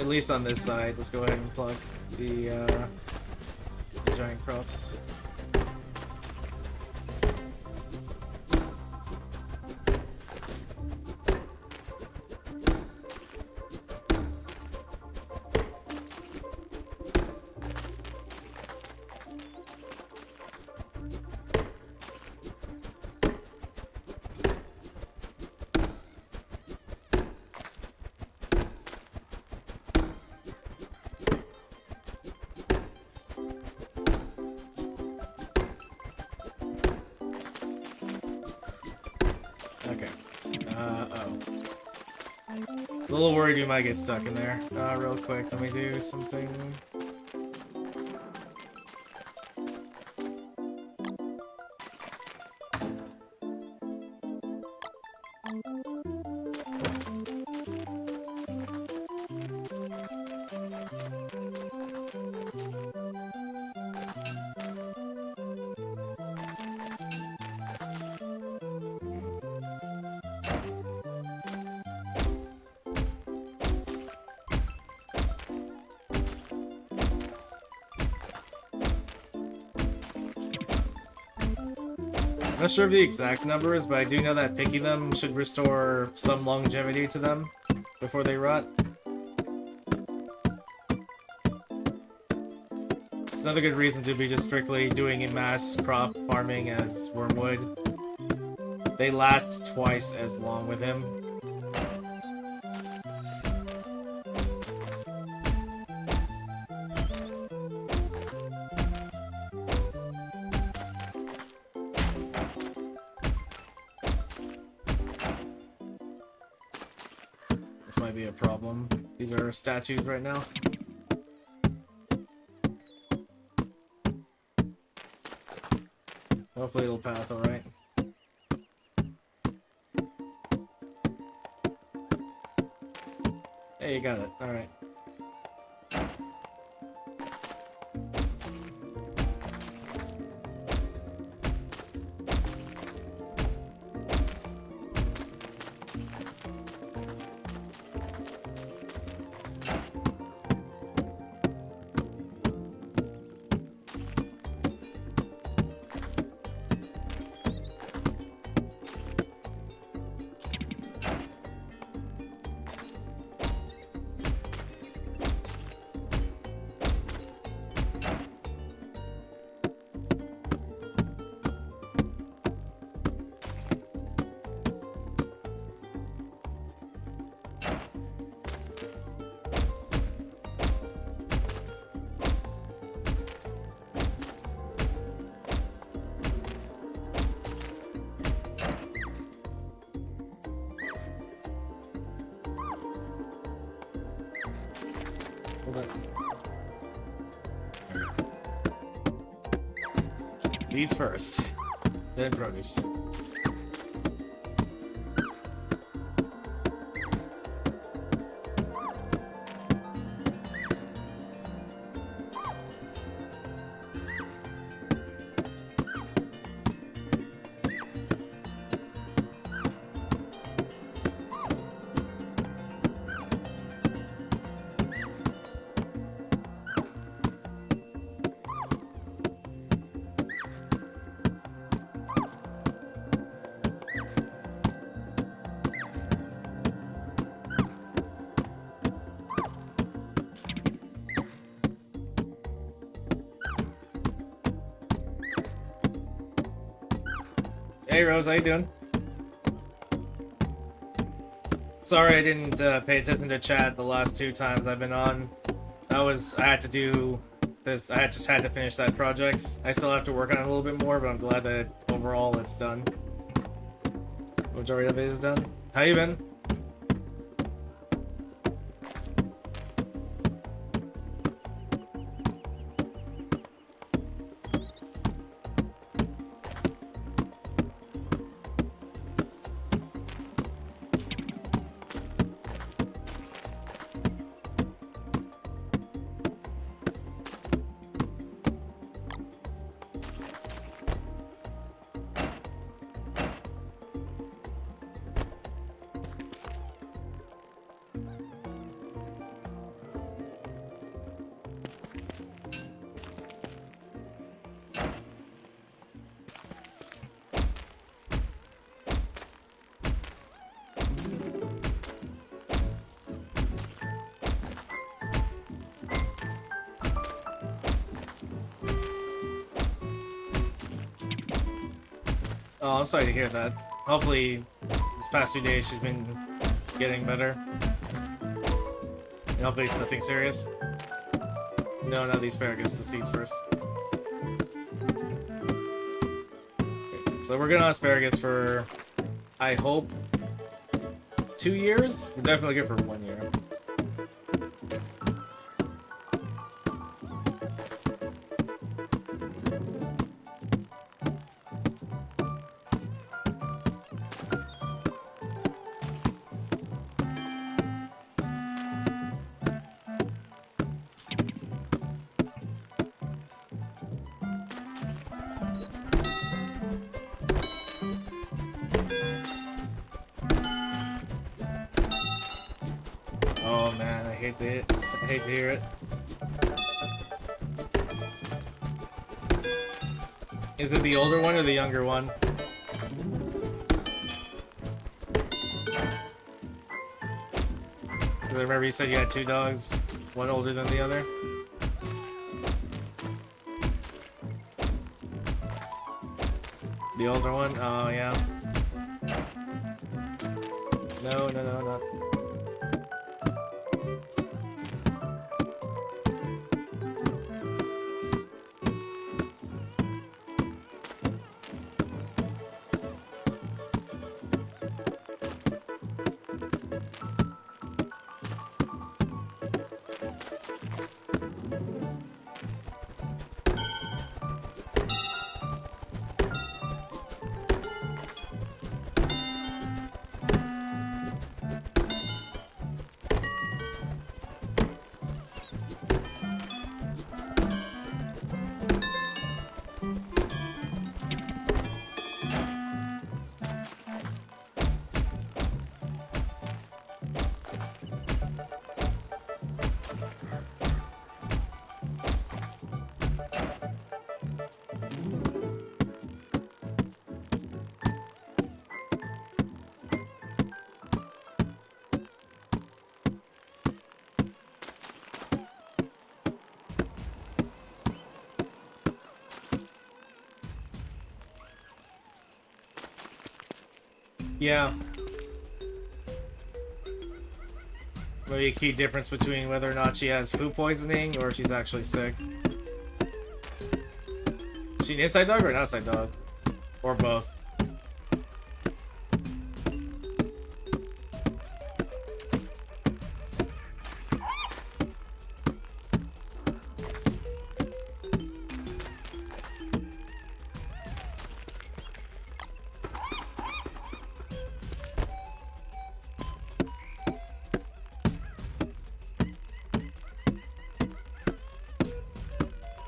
at least on this side, let's go ahead and plug the giant crops. Okay. Oh. It's a little worried you might get stuck in there. Real quick, let me do something. I'm not sure of the exact numbers, but I do know that picking them should restore some longevity to them before they rot. It's another good reason to be just strictly doing a mass crop farming as wormwood. They last twice as long with him. This might be a problem. These are statues right now. Hopefully it'll path alright. Hey, you got it. Alright. Seeds first, then produce. Hey Rose, how you doing? Sorry I didn't pay attention to chat the last 2 times I've been on. I had to do this, I just had to finish that project. I still have to work on it a little bit more, but I'm glad that overall it's done. Majority of it is done. How you been? Oh, I'm sorry to hear that. Hopefully, this past 2 days she's been getting better. And hopefully it's nothing serious. No, not the asparagus, the seeds first. Okay, so we're good on asparagus for, I hope, 2 years? We're definitely good for 1 year. Oh man, I hate to hear it. Is it the older one or the younger one? Because I remember you said you had 2 dogs, one older than the other. The older one? Oh yeah. No, not. Yeah. Maybe a key difference between whether or not she has food poisoning or if she's actually sick. Is she an inside dog or an outside dog? Or both?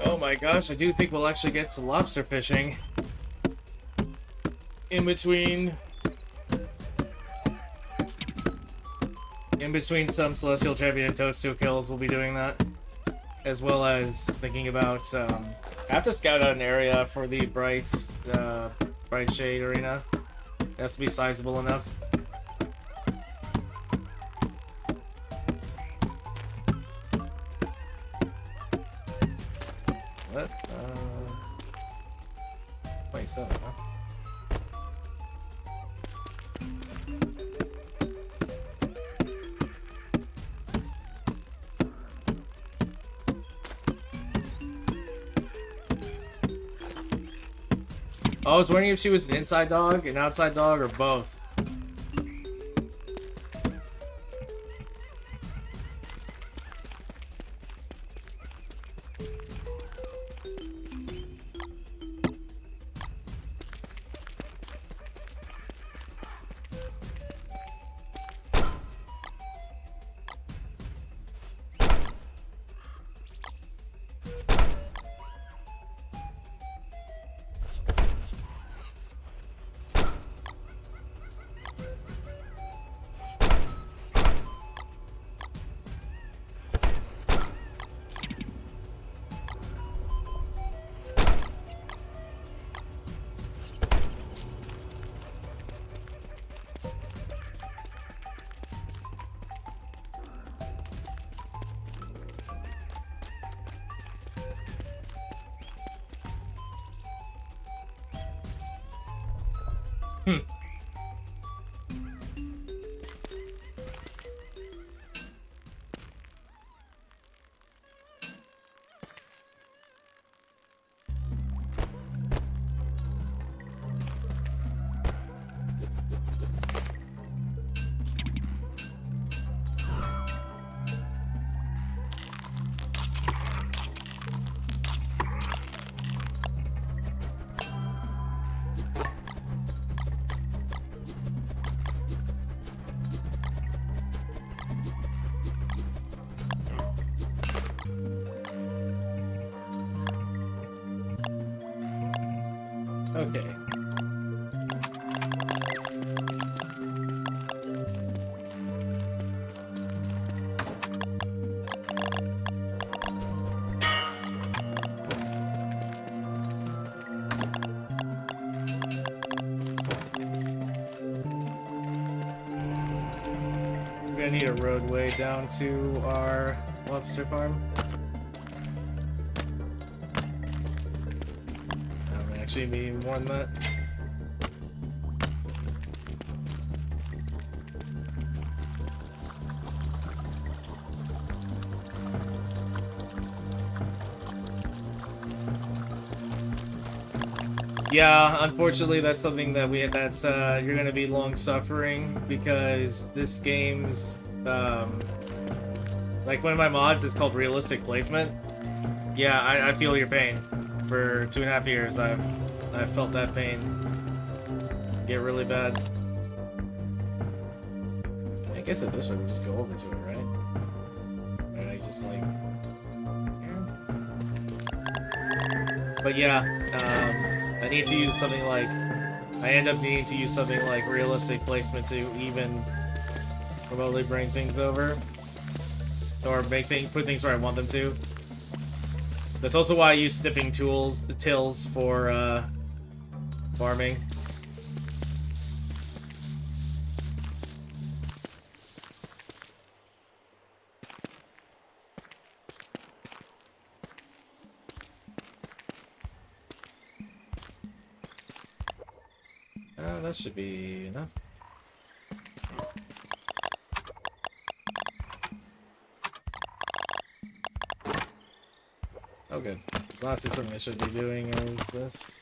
Oh my gosh, I do think we'll actually get to lobster fishing. In between some Celestial Champion and Toadstool kills, we'll be doing that. As well as thinking about, I have to scout out an area for the Bright Shade Arena. It has to be sizable enough. What? 27, huh? I was wondering if she was an inside dog, an outside dog, or both. Hmm. Okay. We're gonna need a roadway down to our lobster farm. Actually, be more than that. Yeah, unfortunately, that's something that you're gonna be long suffering because this game's like one of my mods is called realistic placement. Yeah, I feel your pain. For 2.5 years, I've felt that pain get really bad. I guess at this point we just go over to it, right? And I just like. But yeah, I need to use something like. I end up needing to use something like realistic placement to even remotely bring things over, or put things where I want them to. That's also why I use snipping tills for farming. That should be enough. Oh, good. So honestly, something I should be doing is this.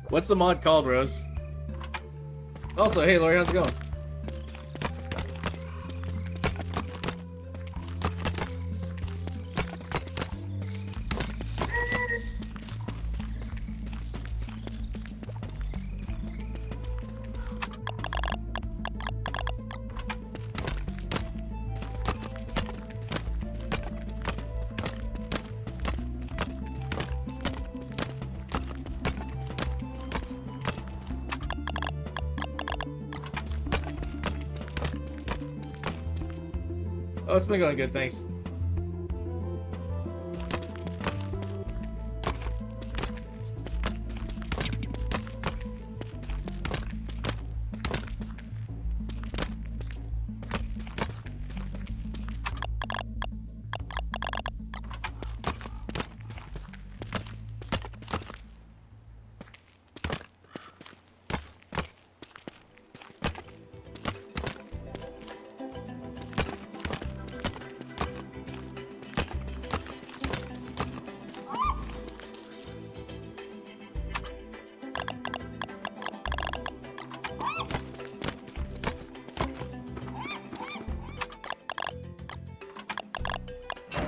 What's the mod called, Rose? Also, hey, Lori, how's it going? Oh, it's been going good, thanks.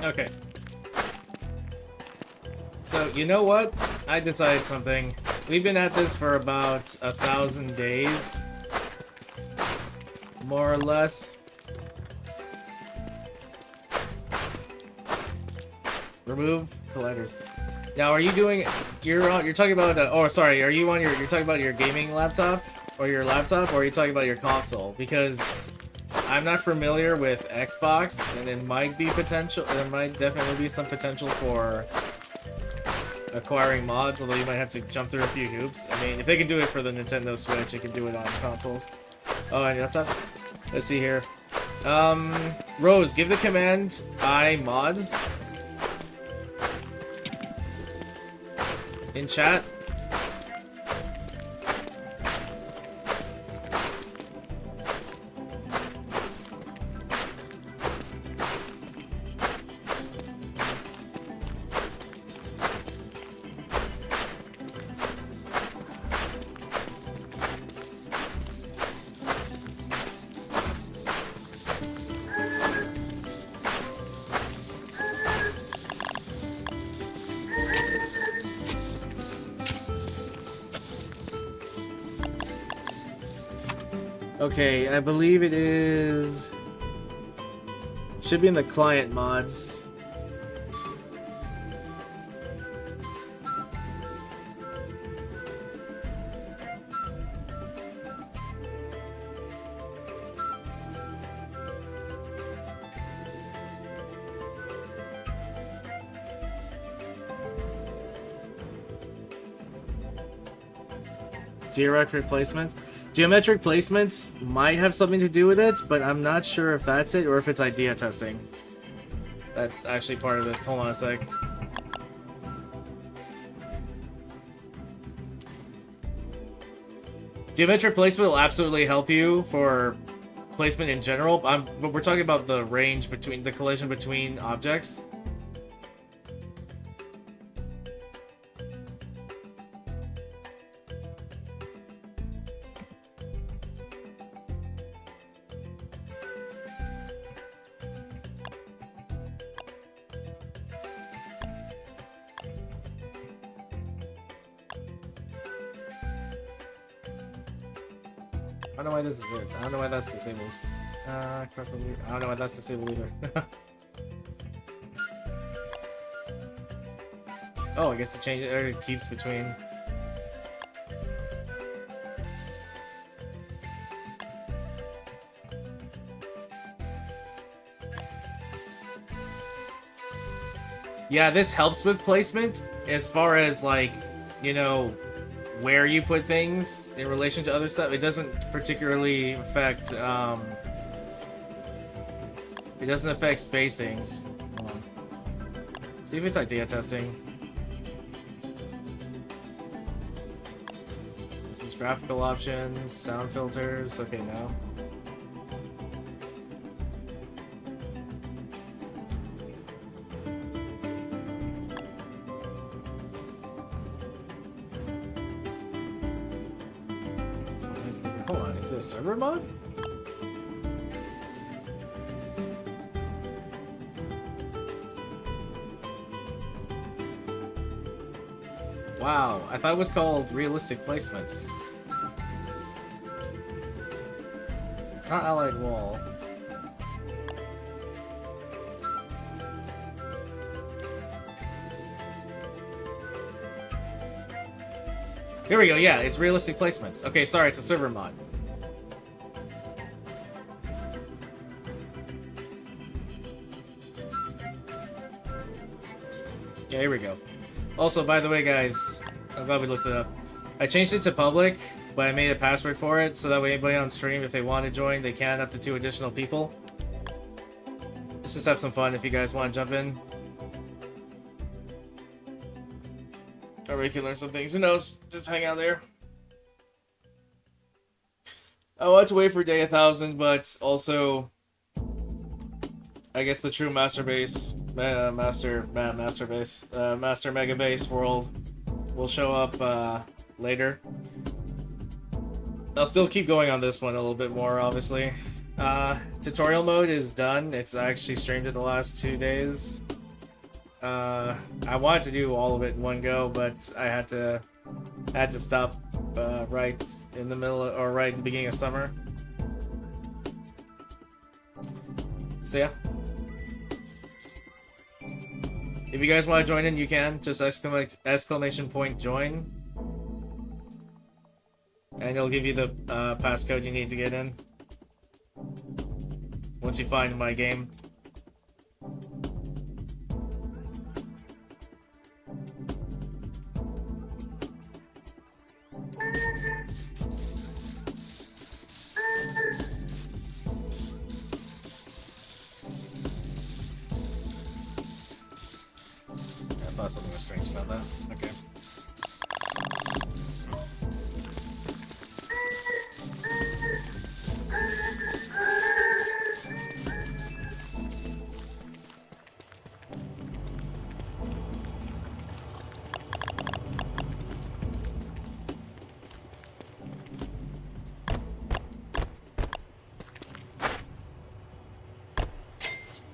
Okay. So, you know what? I decided something. We've been at this for about 1,000 days. More or less. Remove colliders. Now, are you doing... You're talking about... oh, sorry. Are you on your... You're talking about your gaming laptop? Or your laptop? Or are you talking about your console? Because... I'm not familiar with Xbox, and it might be potential. There might definitely be some potential for acquiring mods, although you might have to jump through a few hoops. I mean, if they can do it for the Nintendo Switch, they can do it on consoles. Oh, and that's up. Let's see here. Rose, give the command I mods in chat. Okay, I believe it is... Should be in the client mods. Geometric placement. Geometric placements might have something to do with it, but I'm not sure if that's it or if it's idea testing. That's actually part of this. Hold on a sec. Geometric placement will absolutely help you for placement in general, but we're talking about the range between the collision between objects. I don't know why this is it. I don't know why that's disabled. I don't know why that's disabled either. Oh, I guess it changes or it keeps between. Yeah, this helps with placement as far as like, you know, where you put things in relation to other stuff. It doesn't particularly affect it doesn't affect spacings. Hold on. See if it's idea testing. This is graphical options, sound filters. Okay, now. Hold on, is it a server mod? Wow, I thought it was called realistic placements. It's not allied wall. Here we go, yeah, it's realistic placements. Okay, sorry, it's a server mod. Yeah, here we go. Also, by the way, guys, I'm glad we looked it up. I changed it to public, but I made a password for it, so that way anybody on stream, if they want to join, they can, up to 2 additional people. Let's just have some fun if you guys want to jump in. Or we can learn some things. Who knows? Just hang out there. I want to wait for day 1000, but also, I guess the true master Megabase world will show up later. I'll still keep going on this one a little bit more, obviously. Tutorial mode is done. It's actually streamed it the last 2 days. I wanted to do all of it in one go, but I had to stop right in the middle or right in the beginning of summer. So yeah. If you guys want to join in, you can. Just exclamation point join. And it'll give you the passcode you need to get in. Once you find my game. thought something was strange about that. Okay.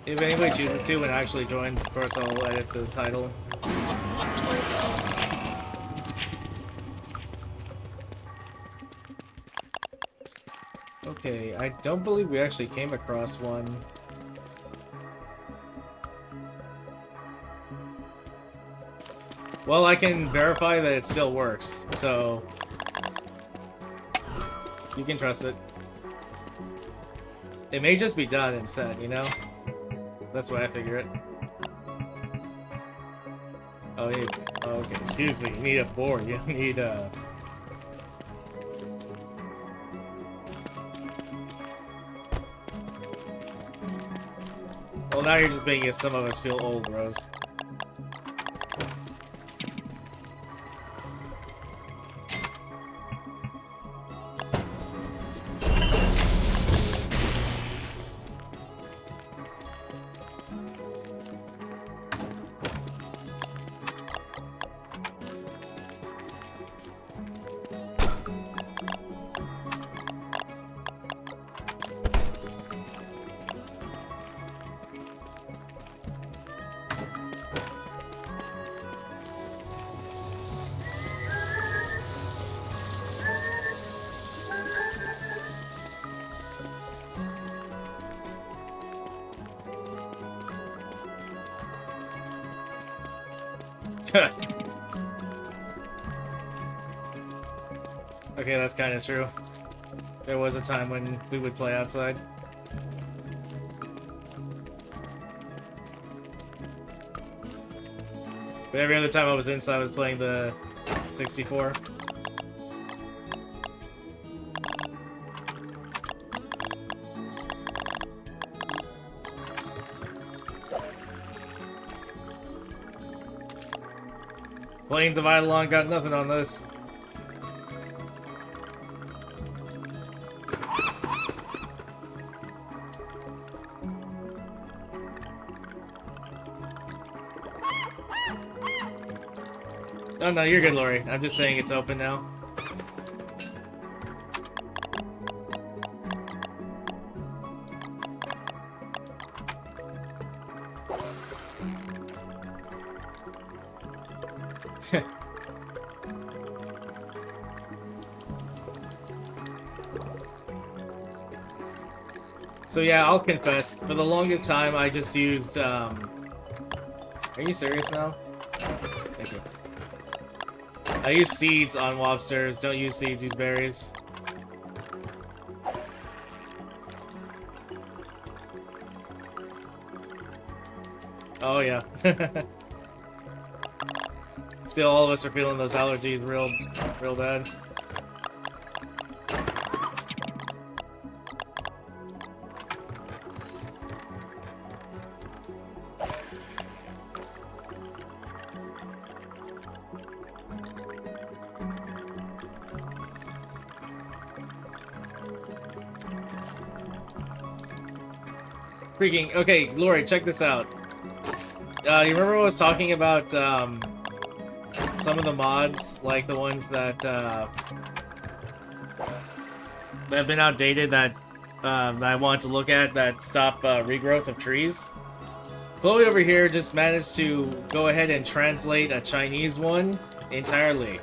If anybody chooses to and actually joins, of course I'll edit the title. Okay, I don't believe we actually came across one. Well, I can verify that it still works, so you can trust it. It may just be done and set, you know? That's why I figure it. Oh, okay, excuse me. You need a board. You need a... Well, now you're just making some of us feel old, Rose. Okay, that's kind of true. There was a time when we would play outside. But every other time I was inside, I was playing the 64. Plains of Eidolon got nothing on this. Oh no, you're good, Lori. I'm just saying it's open now. So yeah, I'll confess, for the longest time I just used, Are you serious now? Thank you. I use seeds on lobsters, don't use seeds, use berries. Oh yeah. Still, all of us are feeling those allergies real bad. Freaking, okay, Lori, check this out. You remember I was talking about, some of the mods, like the ones that have been outdated that I want to look at that stop regrowth of trees? Chloe over here just managed to go ahead and translate a Chinese one entirely.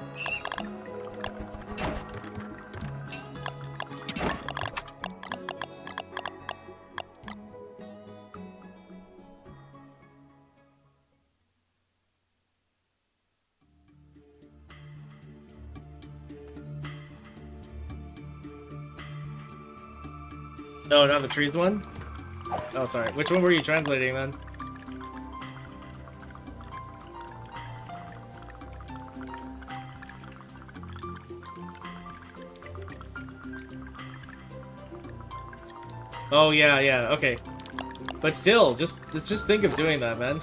No, not the trees one? Oh, sorry. Which one were you translating, then? Oh, yeah, okay. But still, just think of doing that, man.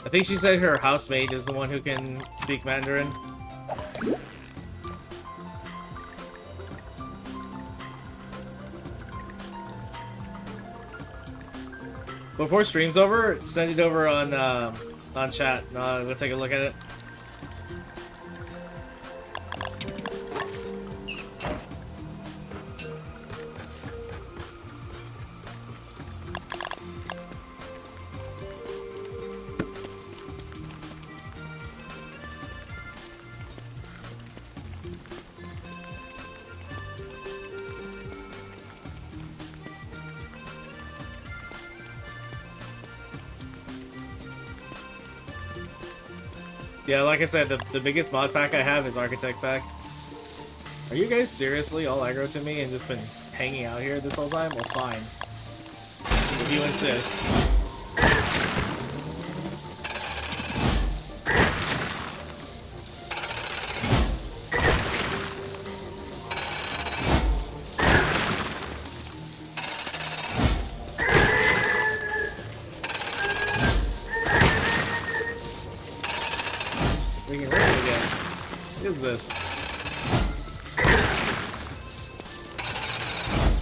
I think she said her housemate is the one who can speak Mandarin. Before stream's over, send it over on chat. We'll take a look at it. Yeah, like I said, the biggest mod pack I have is Architect pack. Are you guys seriously all aggro to me and just been hanging out here this whole time? Well, fine. If you insist.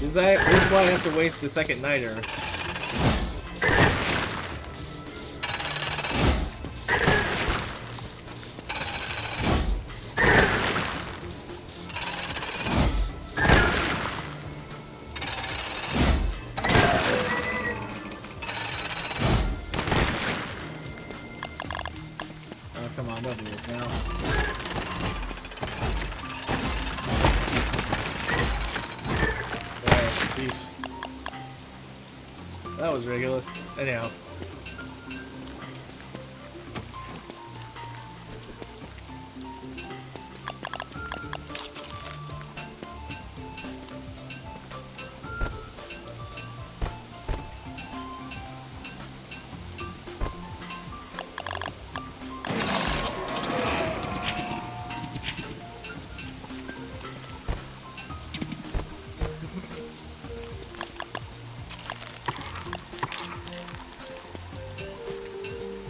This is why I have to waste a second niter. Oh, come on, don't do this now. That was ridiculous. Anyhow.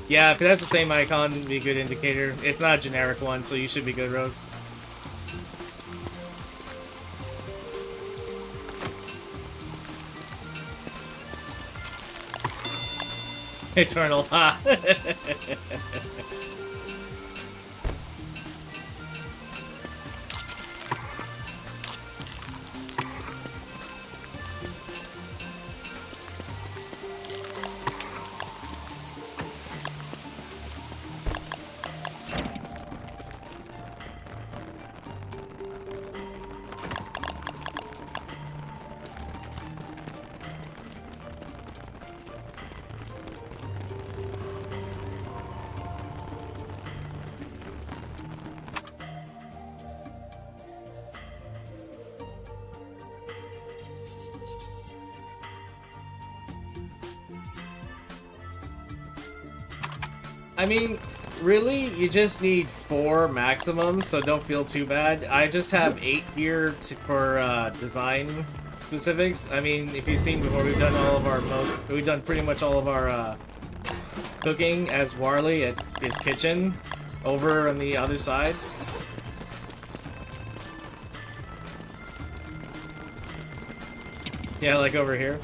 Yeah, if it has the same icon, it'd be a good indicator. It's not a generic one, so you should be good, Rose. Eternal, ha! I mean, really, you just need 4 maximum, so don't feel too bad. I just have 8 here for design specifics. I mean, if you've seen before, we've done pretty much all of our cooking as Warley at his kitchen over on the other side. Yeah, like over here.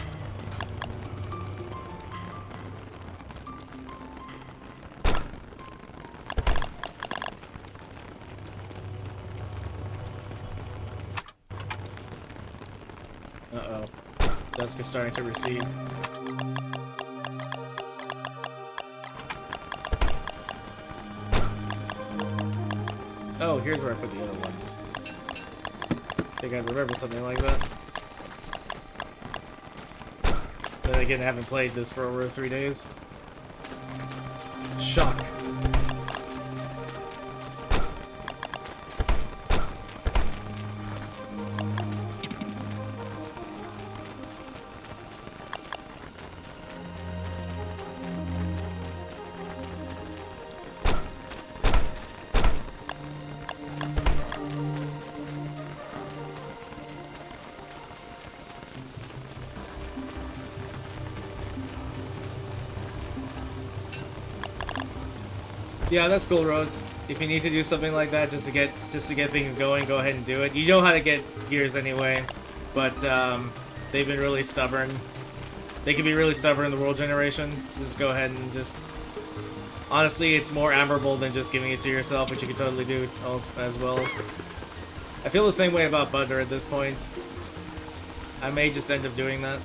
Uh-oh. Dusk is starting to recede. Oh, here's where I put the other ones. I think I remember something like that. Then again, I haven't played this for over 3 days. Shock. Yeah, that's cool, Rose. If you need to do something like that just to get things going, go ahead and do it. You know how to get gears anyway, but they've been really stubborn. They can be really stubborn in the world generation, so just go ahead and just... Honestly, it's more admirable than just giving it to yourself, which you can totally do as well. I feel the same way about Butter at this point. I may just end up doing that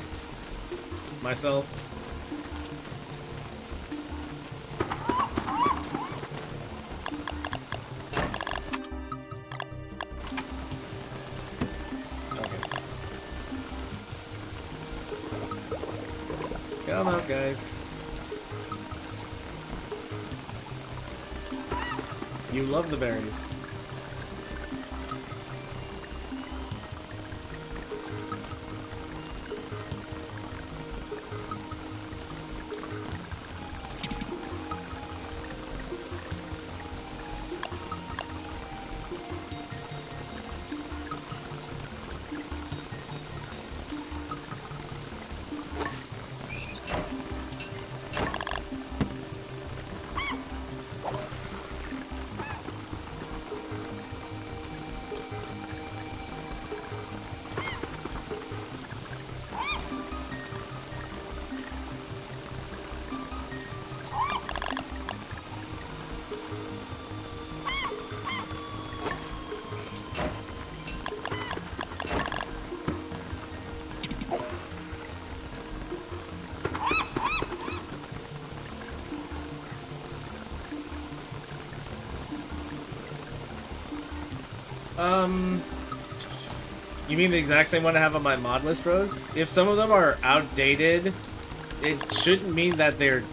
myself. Come out, guys. You love the berries. You mean the exact same one I have on my mod list, Rose? If some of them are outdated, it shouldn't mean that they're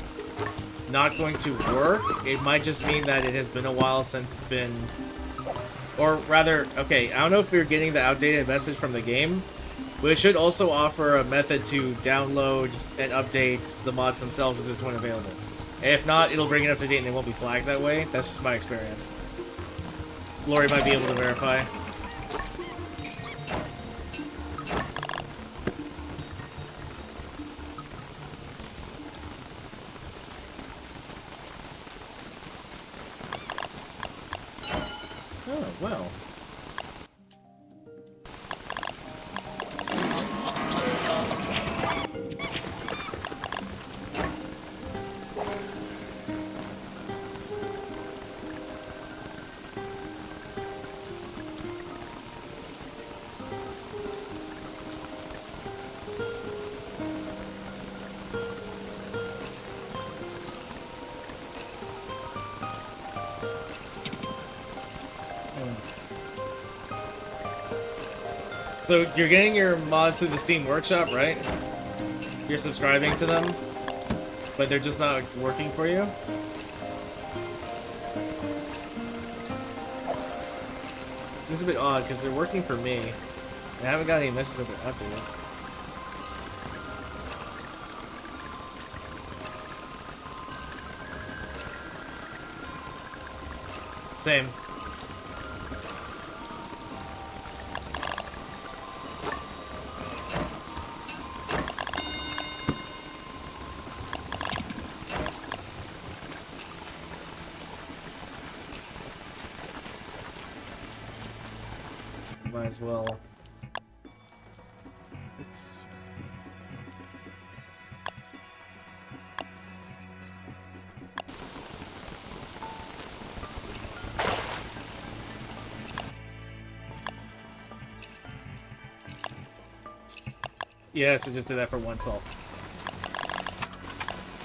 not going to work. It might just mean that it has been a while since it's been... Or rather, okay, I don't know if you're getting the outdated message from the game, but it should also offer a method to download and update the mods themselves if there's one available. And if not, it'll bring it up to date and it won't be flagged that way. That's just my experience. Lori might be able to verify. Oh, well. So you're getting your mods through the Steam Workshop, right? You're subscribing to them, but they're just not working for you? Seems a bit odd, because they're working for me. I haven't got any messages of it after yet. Same. Might as well. Oops. Yes, I just did that for one salt.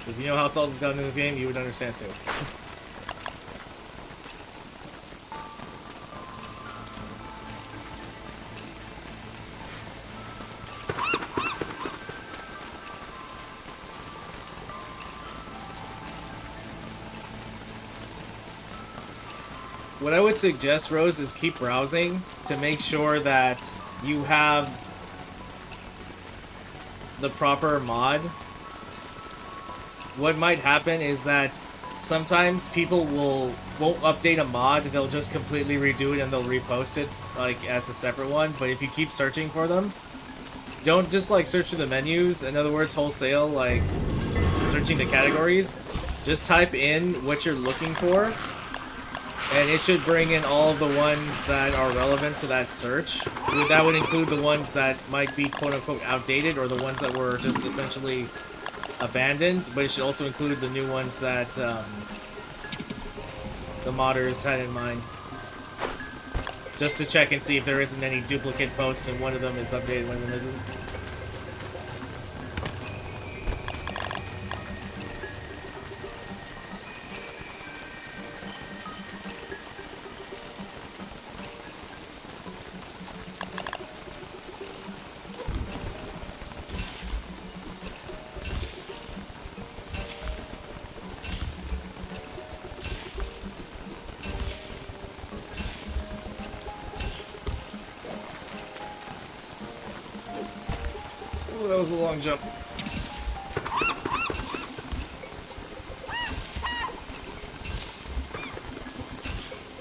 If you know how salt is gotten in this game, you would understand too. What I would suggest, Rose, is keep browsing to make sure that you have the proper mod. What might happen is that sometimes people won't update a mod, they'll just completely redo it and they'll repost it like as a separate one. But if you keep searching for them, don't just like search through the menus, in other words wholesale, like searching the categories. Just type in what you're looking for, and it should bring in all of the ones that are relevant to that search. That would include the ones that might be quote-unquote outdated, or the ones that were just essentially abandoned, but it should also include the new ones that the modders had in mind. Just to check and see if there isn't any duplicate posts and one of them is updated, one of them isn't. Oh, that was a long jump.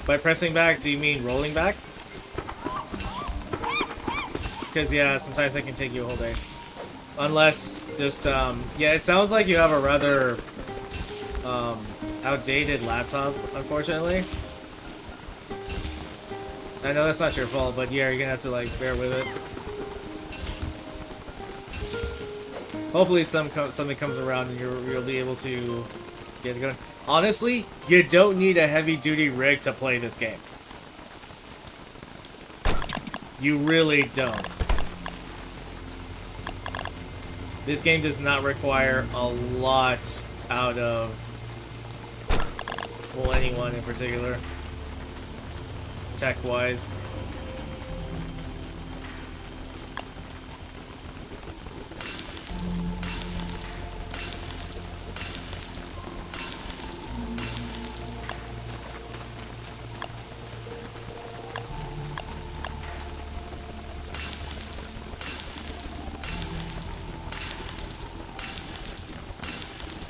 By pressing back, do you mean rolling back? Because, yeah, sometimes that can take you a whole day. Unless, just, yeah, it sounds like you have a rather, outdated laptop, unfortunately. I know that's not your fault, but yeah, you're gonna have to, like, bear with it. Hopefully something comes around and you'll be able to get it going. Honestly, you don't need a heavy-duty rig to play this game. You really don't. This game does not require a lot out of, well, anyone in particular, tech-wise.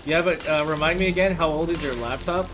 Yeah, but remind me again, how old is your laptop?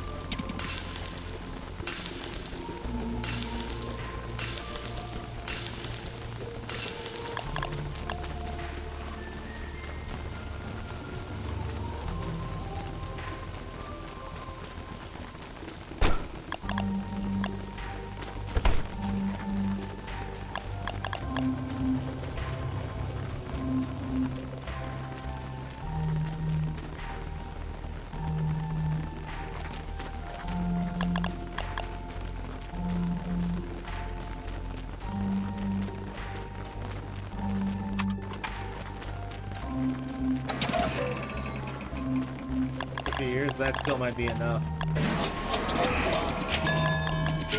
That still might be enough.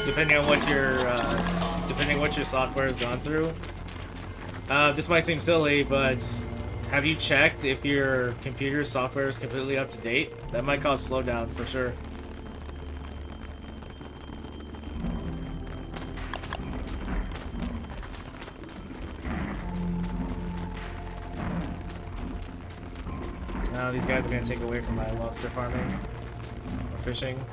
Depending on what your software has gone through. This might seem silly, but have you checked if your computer's software is completely up to date? That might cause slowdown for sure. Now these guys are going to take away from my lobster farming or fishing.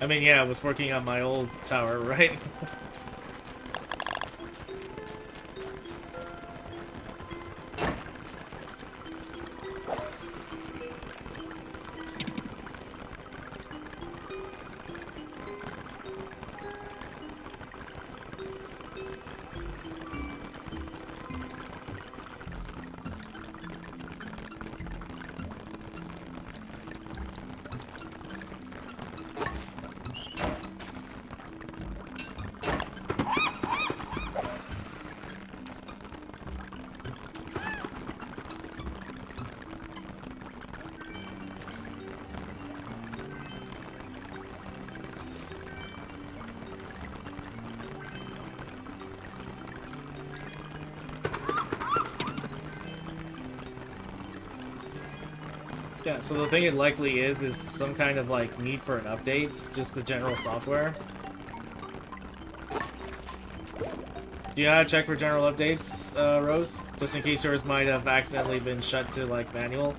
I mean, yeah, I was working on my old tower, right? Yeah, so the thing it likely is some kind of like need for an update, just the general software. Do you know how to check for general updates, Rose? Just in case yours might have accidentally been shut to like manual.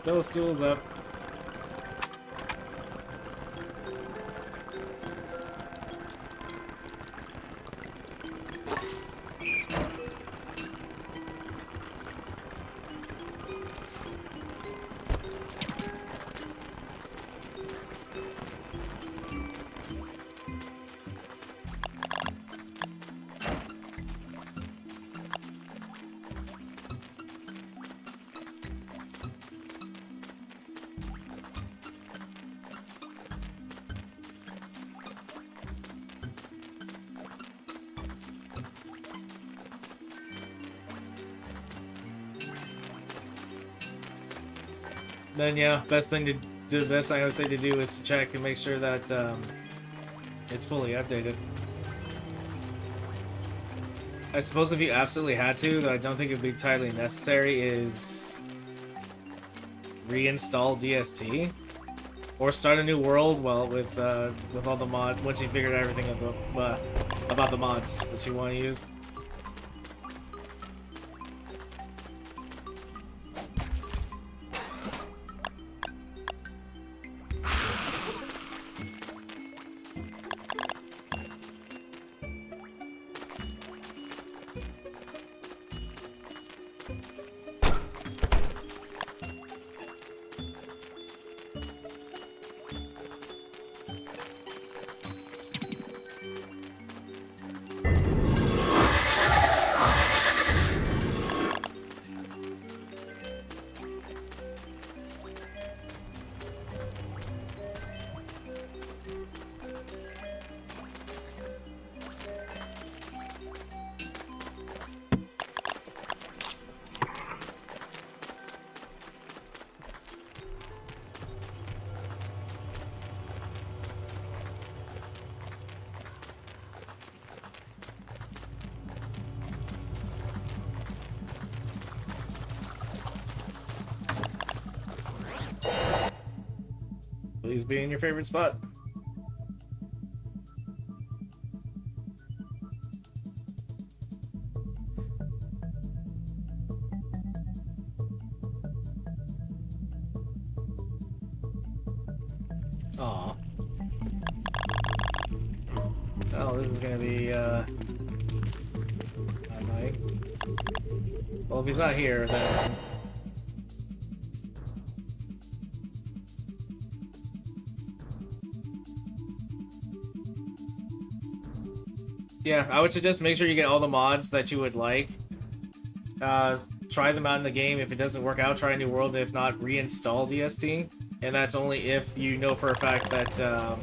Those stools up. Then yeah, best thing to do, the best thing I would say to do is to check and make sure that it's fully updated. I suppose if you absolutely had to, though I don't think it would be entirely necessary, is reinstall DST or start a new world. Well, with all the mods, once you figured out everything about the mods that you want to use. Please be in your favorite spot. Aw. Oh, this is gonna be, Mike. Well, if he's not here, then... Yeah, I would suggest make sure you get all the mods that you would like. Try them out in the game. If it doesn't work out, try a new world. If not, reinstall DST. And that's only if you know for a fact that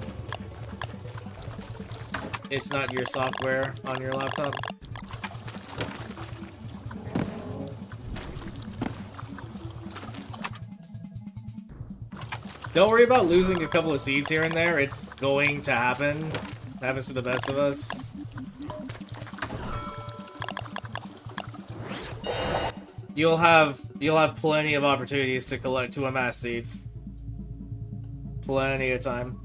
it's not your software on your laptop. Don't worry about losing a couple of seeds here and there. It's going to happen. It happens to the best of us. You'll have plenty of opportunities to amass seeds. Plenty of time.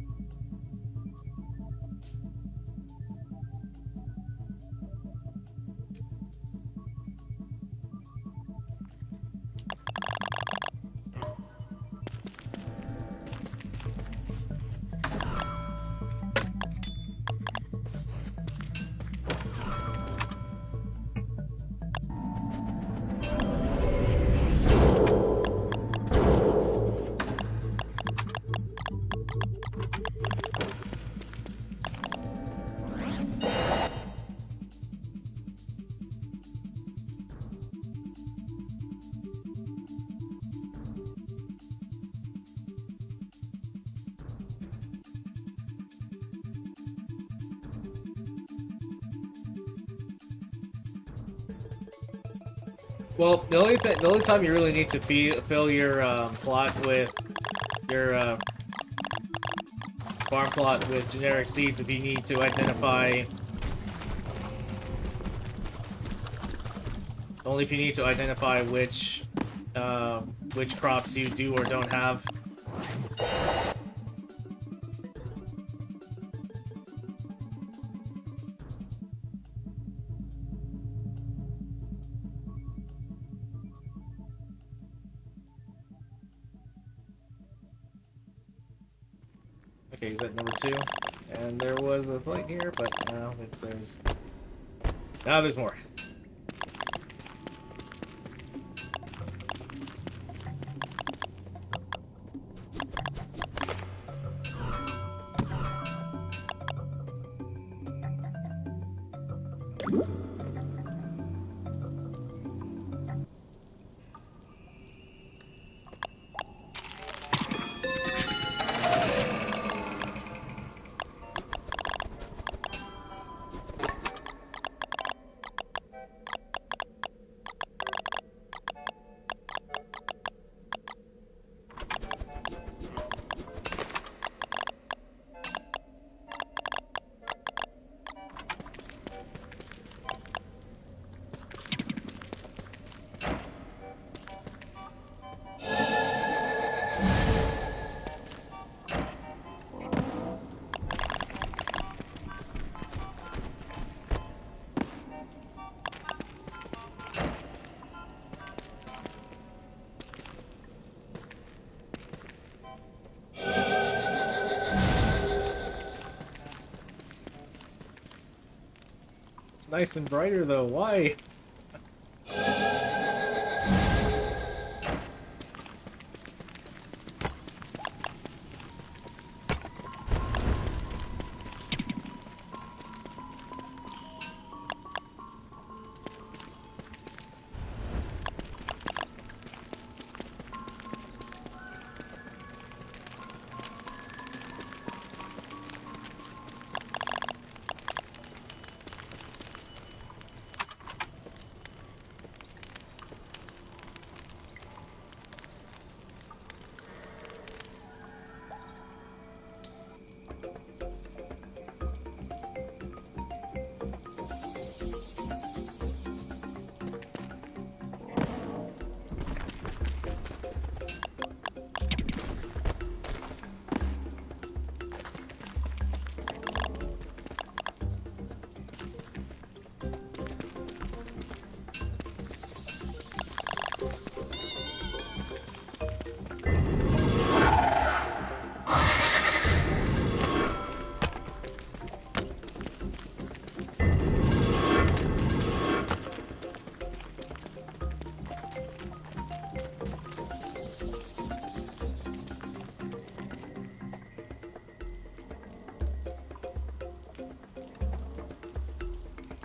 Well, the only time you really need to fill your plot with your farm plot with generic seeds if you need to identify. Only if you need to identify which crops you do or don't have. Okay, he's at number 2. And there was a fight here, but now there's more. It's nice and brighter though. Why?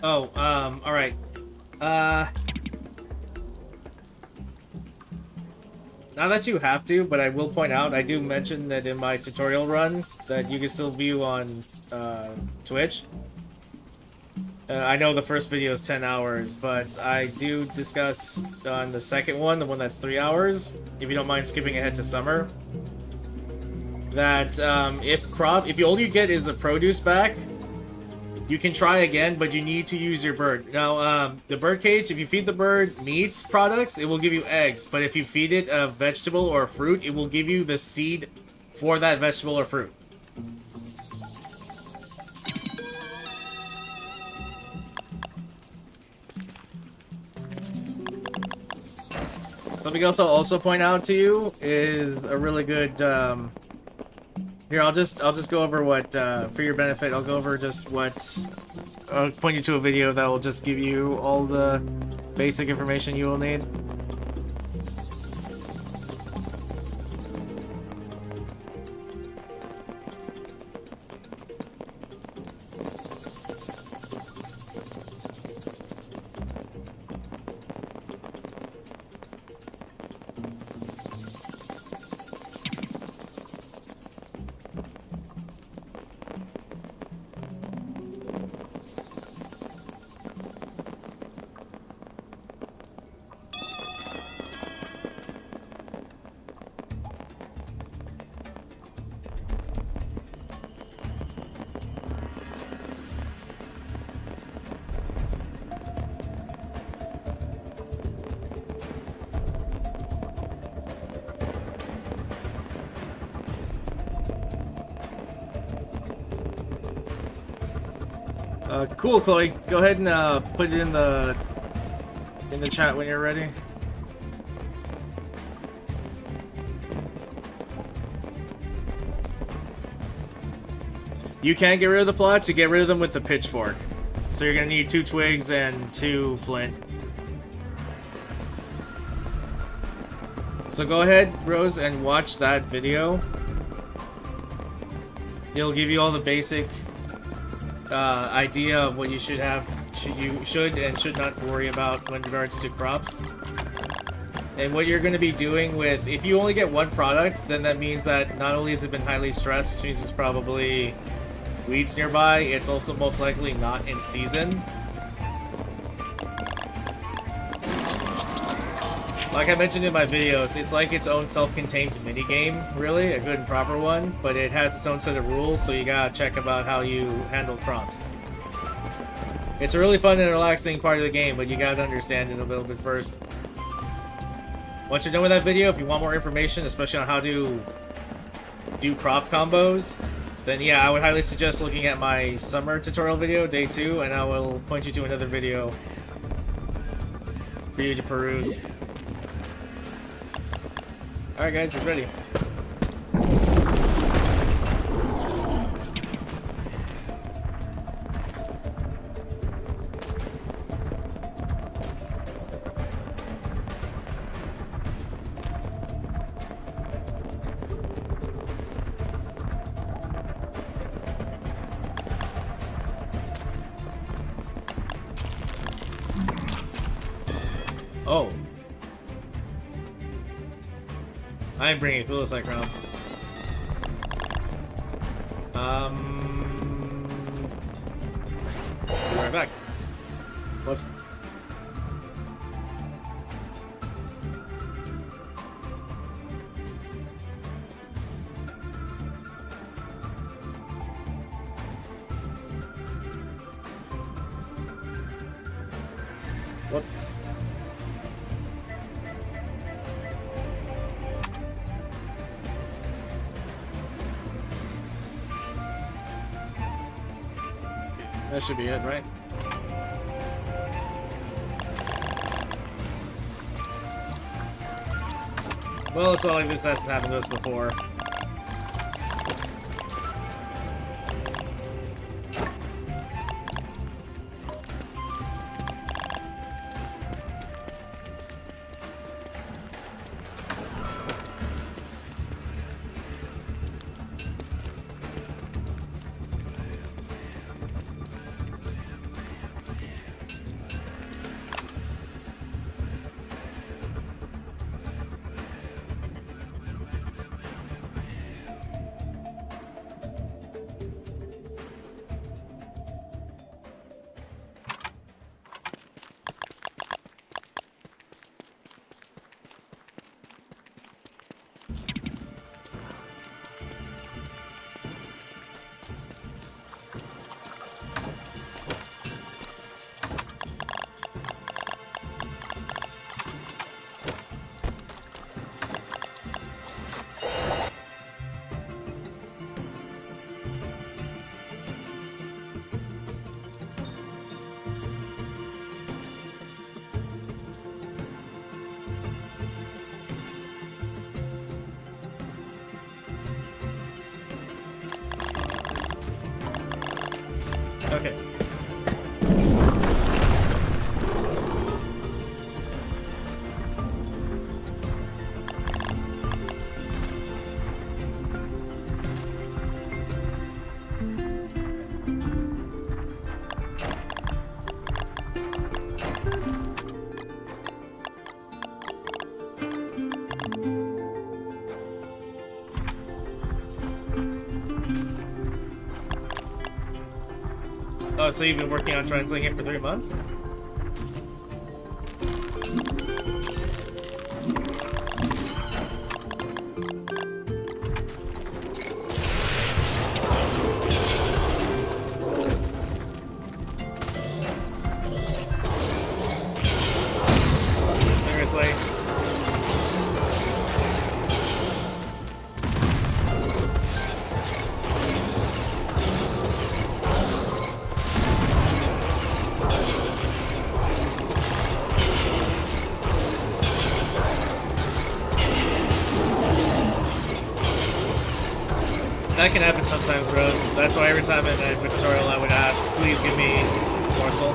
Oh, alright. Not that you have to, but I will point out, I do mention that in my tutorial run that you can still view on Twitch. I know the first video is 10 hours, but I do discuss on the second one, the one that's 3 hours, if you don't mind skipping ahead to summer, that if all you get is a produce back, you can try again, but you need to use your bird. Now, the bird cage, if you feed the bird meat products, it will give you eggs. But if you feed it a vegetable or a fruit, it will give you the seed for that vegetable or fruit. Something else I'll also point out to you is a really good, here, I'll just go over what, for your benefit, I'll go over just what... I'll point you to a video that will just give you all the basic information you will need. Cool, Chloe. Go ahead and put it in the chat when you're ready. You can get rid of the plots. You get rid of them with the pitchfork. So you're gonna need 2 twigs and 2 flint. So go ahead, Rose, and watch that video. It'll give you all the basic idea of what you should have, should and should not worry about when regards to crops. And what you're going to be doing with, if you only get 1 product, then that means that not only has it been highly stressed, which means there's probably weeds nearby, it's also most likely not in season. Like I mentioned in my videos, it's like its own self-contained minigame, really, a good and proper one, but it has its own set of rules, so you gotta check about how you handle crops. It's a really fun and relaxing part of the game, but you gotta understand it a little bit first. Once you're done with that video, if you want more information, especially on how to do crop combos, then yeah, I would highly suggest looking at my summer tutorial video, day 2, and I will point you to another video for you to peruse. Alright guys, it's ready. Oh. I'm bringing Philosophic rounds. Be right back. Whoops. Whoops. That should be it, right? Well, it's not like this hasn't happened to us before. Okay. Oh, so you've been working on translating it for 3 months? Seriously? That can happen sometimes, Rose. That's why every time in a tutorial I would ask, please give me morsel.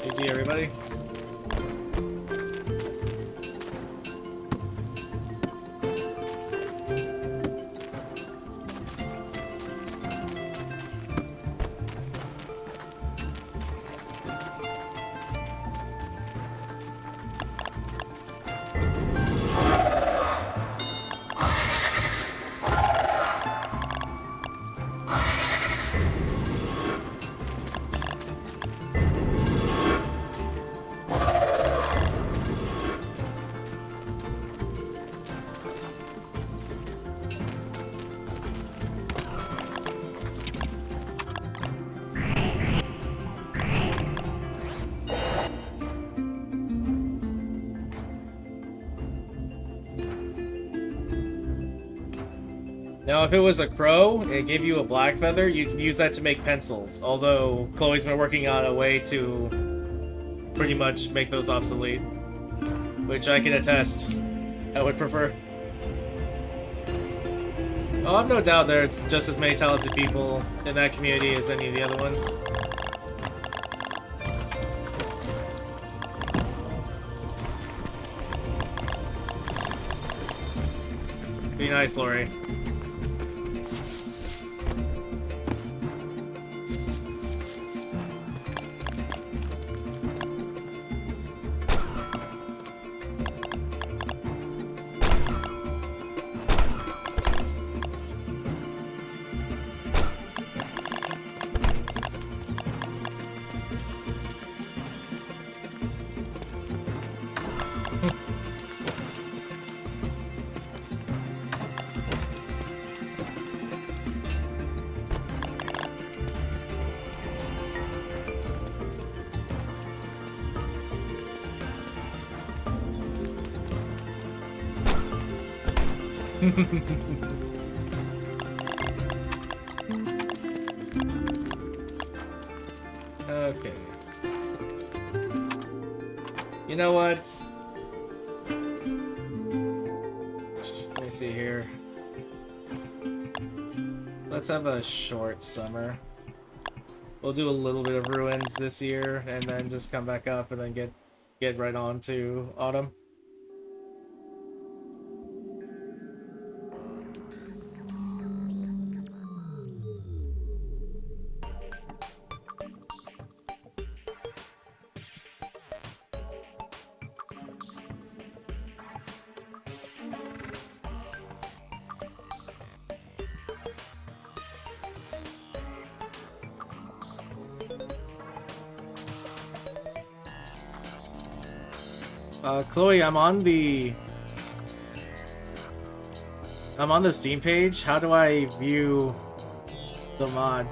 GG, everybody. Now, if it was a crow, it gave you a black feather, you could use that to make pencils. Although, Chloe's been working on a way to pretty much make those obsolete. Which I can attest, I would prefer. Oh, I've no doubt there's just as many talented people in that community as any of the other ones. Be nice, Lori. Okay. You know what? Let me see here. Let's have a short summer. We'll do a little bit of ruins this year, and then just come back up, and then get right on to autumn. Chloe, I'm on the Steam page. How do I view the mod?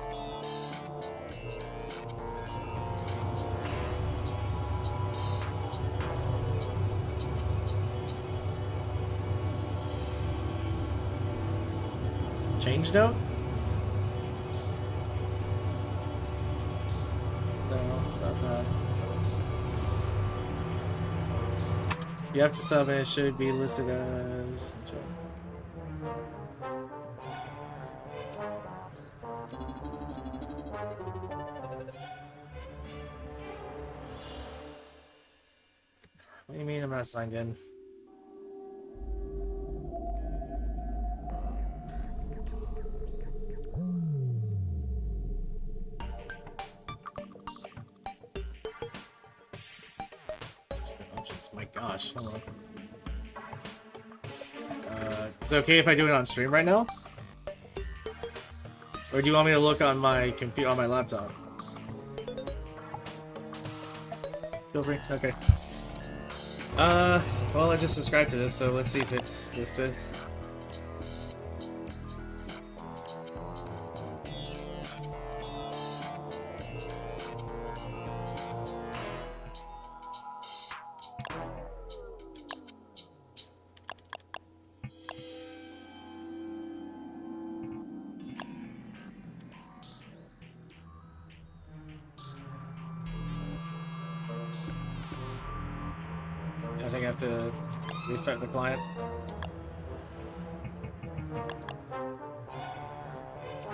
Change note? No, it's not that. You have to sub and it should be listed as... What do you mean I'm not signed in? My gosh, hold on. Is it okay if I do it on stream right now? Or do you want me to look on my computer, on my laptop? Feel free. Okay. Well, I just subscribed to this, so let's see if it's listed. I think I have to restart the client.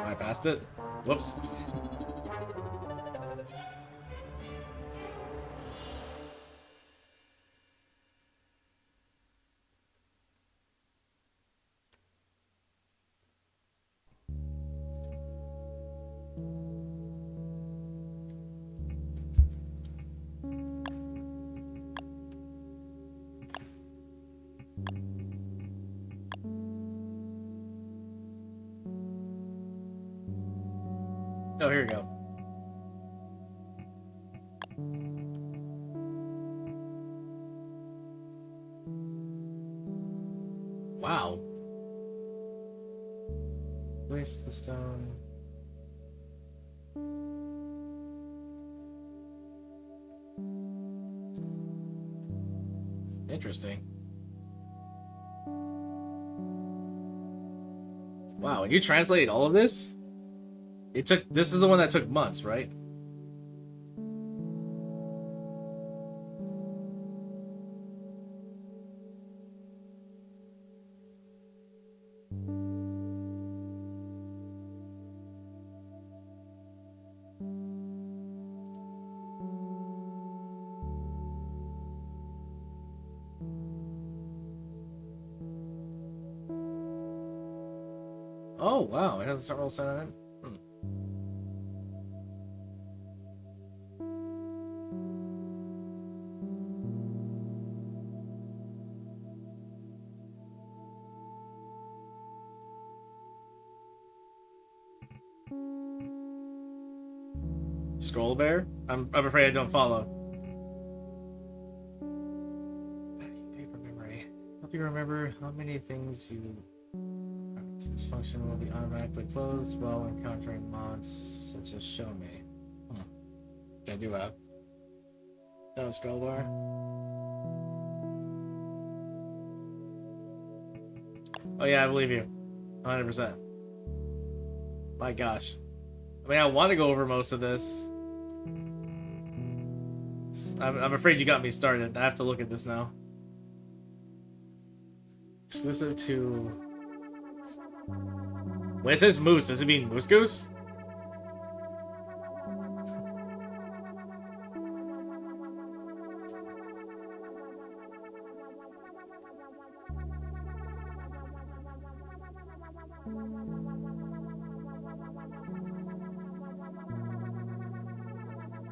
I passed it. Whoops. Oh, here we go. Wow. Place the stone. Interesting. Wow, and you translated all of this? This is the one that took months, right? Oh, wow, it has a start roll set on it. Scroll bear? I'm afraid I don't follow. Paper memory. Help you remember how many things you... This function will be automatically closed while encountering mods such as show me. I do have. No scroll bar. Oh yeah, I believe you. 100%. My gosh. I mean, I want to go over most of this. I'm afraid you got me started. I have to look at this now. Exclusive to... When it says moose, does it mean moose goose?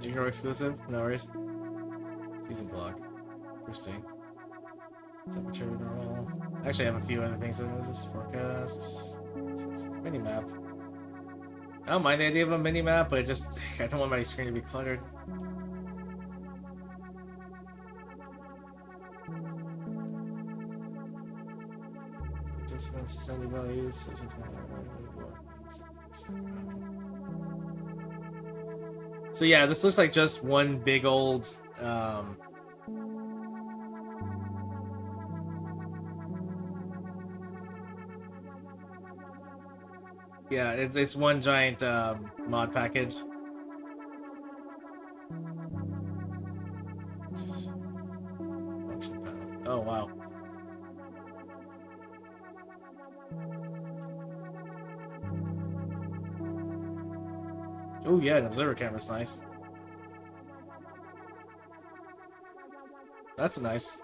Hero exclusive? No worries. Season block. Interesting. Temperature normal. Actually, I have a few other things. This forecasts. Mini map. I don't mind the idea of a mini map, but I don't want my screen to be cluttered. Sandy values. So yeah, this looks like just one big old yeah, it's one giant mod package. Oh wow. Oh yeah, an observer camera's nice. That's nice.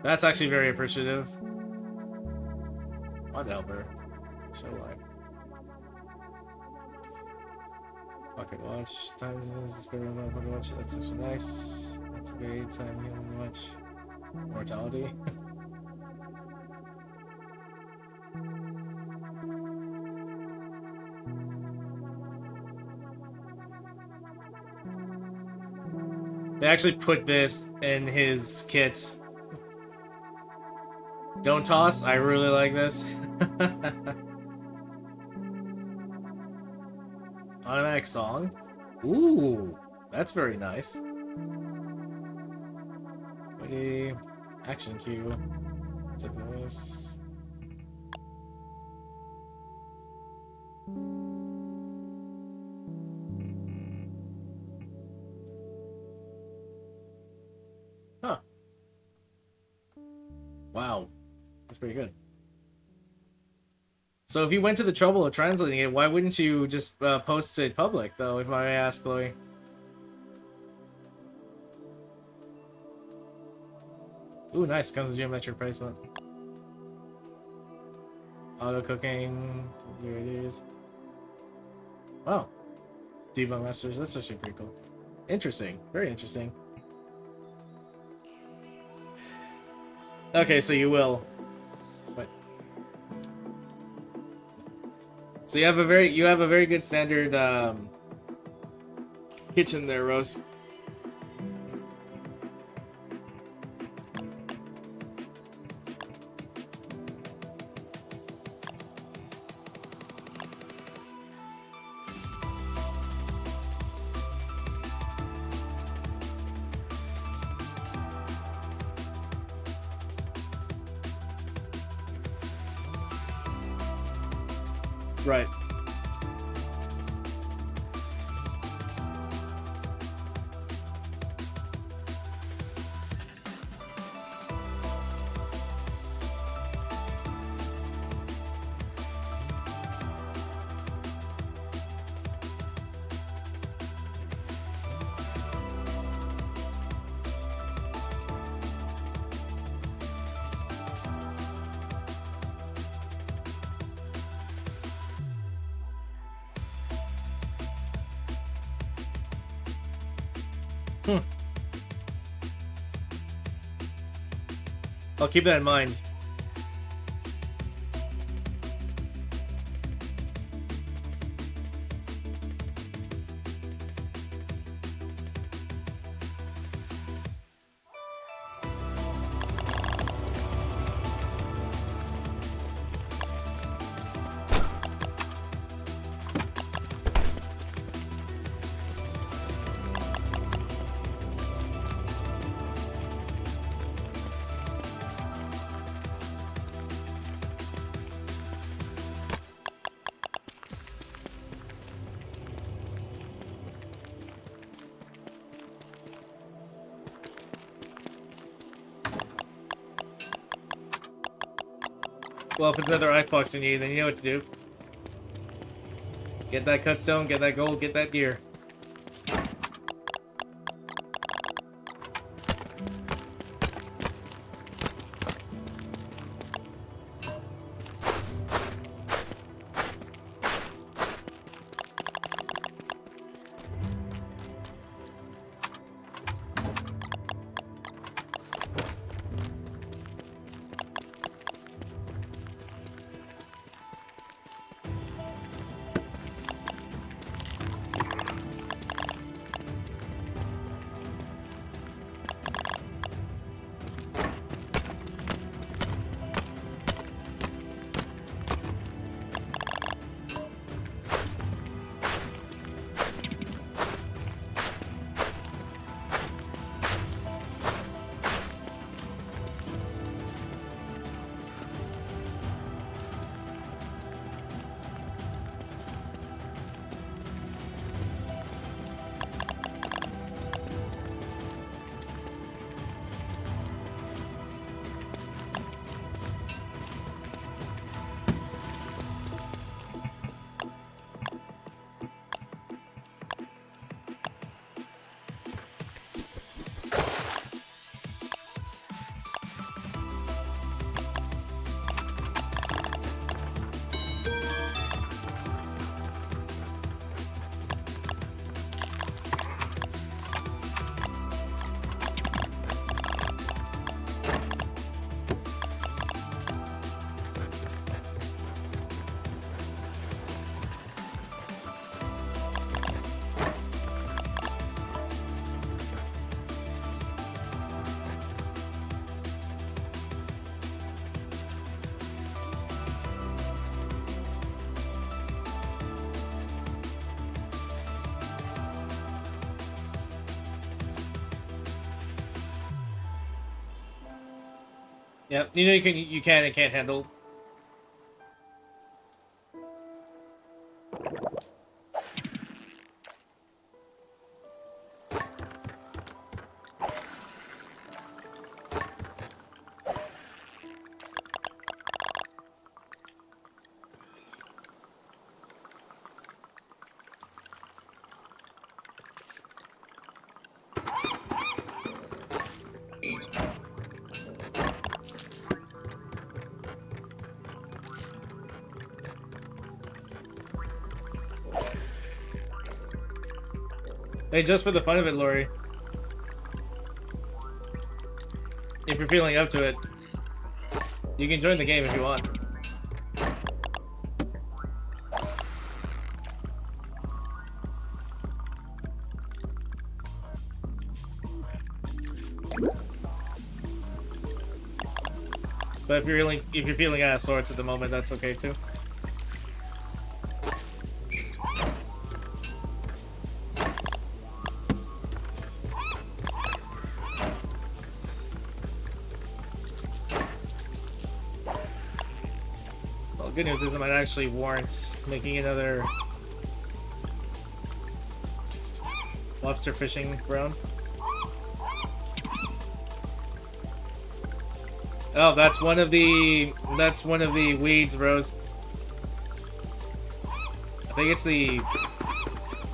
That's actually very appreciative. Wanda helper. Show life. Pocket watch. Time is better than pocket watch. That's actually nice. Activate time healing watch. Mortality. They actually put this in his kit. Don't toss. I really like this. Automatic song. Ooh, that's very nice. Ready. Action cue. What's up, this? Huh. Wow. That's pretty good. So if you went to the trouble of translating it, why wouldn't you just post it public, though, if I may ask, Chloe? Ooh, nice. Comes with geometric placement. Auto cooking. Here it is. Wow. Debug masters. That's actually pretty cool. Interesting. Very interesting. Okay, so you will. What? So you have a very good standard kitchen there, Rose. Right. I'll keep that in mind. Well, if it's another icebox you need, then you know what to do. Get that cut stone, get that gold, get that gear. Yep, you know you can and can't handle. Hey, just for the fun of it, Lori. If you're feeling up to it, you can join the game if you want. But if you're feeling out of sorts at the moment, that's okay too. Well, good news is it might actually warrant making another lobster fishing ground. Oh, that's one of the weeds, Rose. I think it's the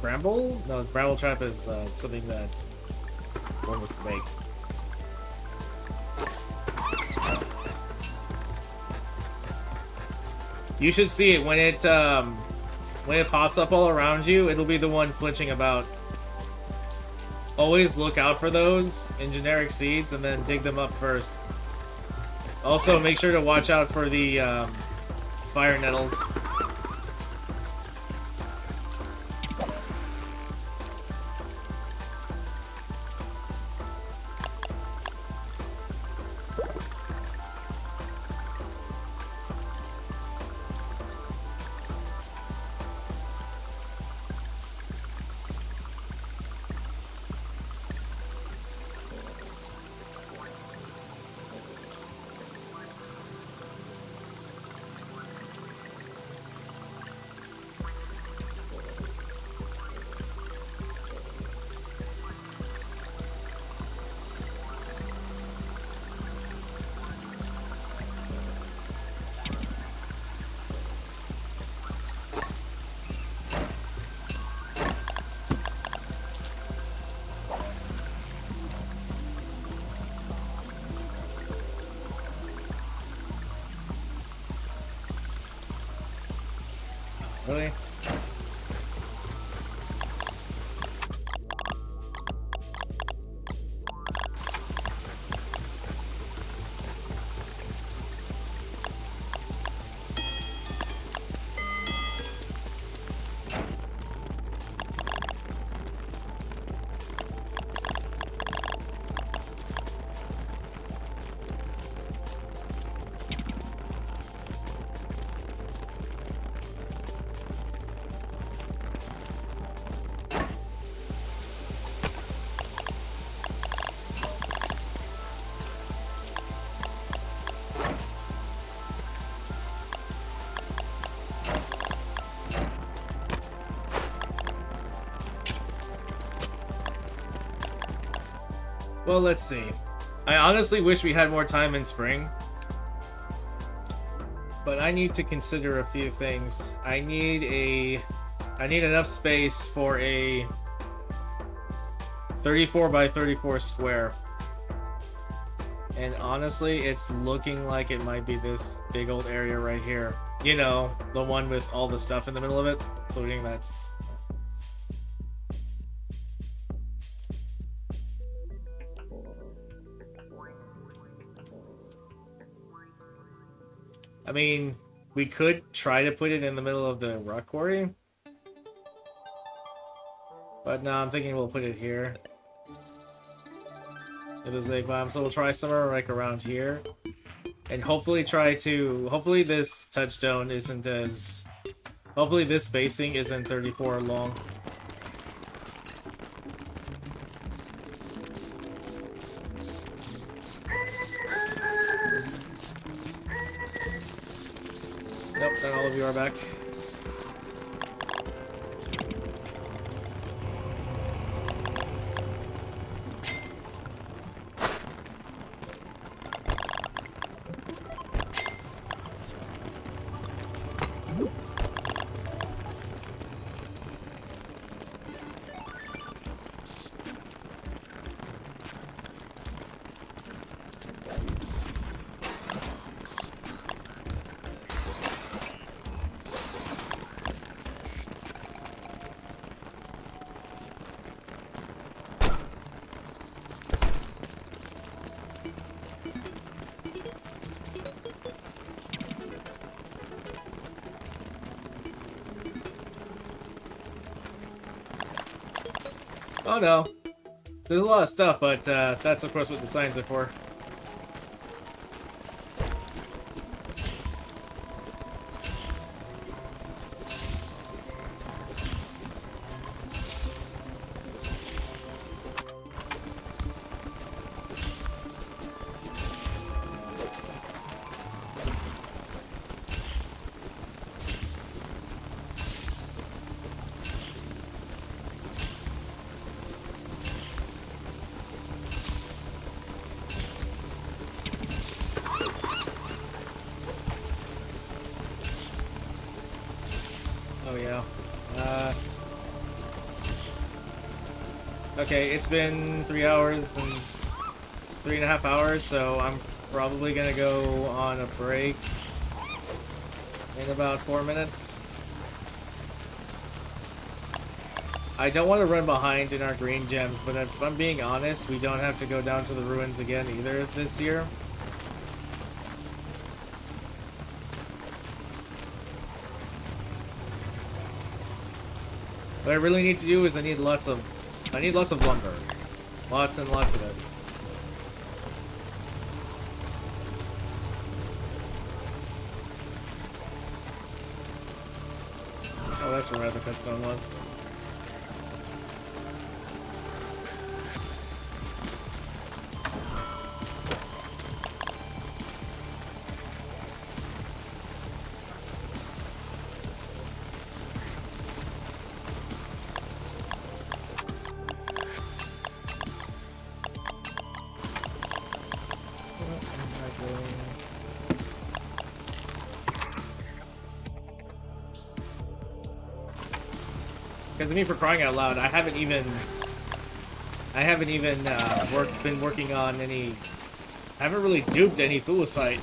bramble? No, bramble trap is something that one would make. You should see it when it pops up all around you. It'll be the one flinching about. Always look out for those in generic seeds and then dig them up first. Also, make sure to watch out for the fire nettles. Really? Well, let's see. I honestly wish we had more time in spring. But I need to consider a few things. I need enough space for a 34 by 34 square. And honestly, it's looking like it might be this big old area right here. You know, the one with all the stuff in the middle of it, including that's... I mean, we could try to put it in the middle of the rock quarry. But no, I'm thinking we'll put it here. It is egg bomb, so we'll try somewhere like around here. And hopefully hopefully this touchstone isn't as... Hopefully this spacing isn't 34 long. Then all of you are back. Oh no. There's a lot of stuff, but that's of course what the signs are for. Oh yeah. Okay, it's been 3 hours and 3.5 hours, so I'm probably gonna go on a break in about 4 minutes. I don't want to run behind in our green gems, but if I'm being honest, we don't have to go down to the ruins again either this year. What I really need to do is I need lots of lumber. Lots and lots of it. Oh, that's where the cutstone was. Because I mean, for crying out loud, I haven't even been working on any. I haven't really duped any thulecite.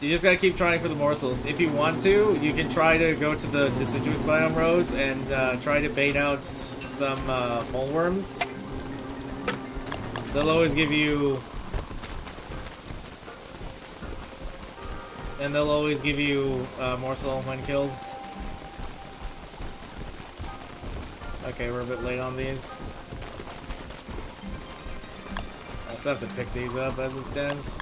You just gotta keep trying for the morsels. If you want to, you can try to go to the deciduous biome rows and try to bait out some mole worms. They'll always give you. And they'll always give you morsel when killed. Okay, we're a bit late on these. I still have to pick these up as it stands.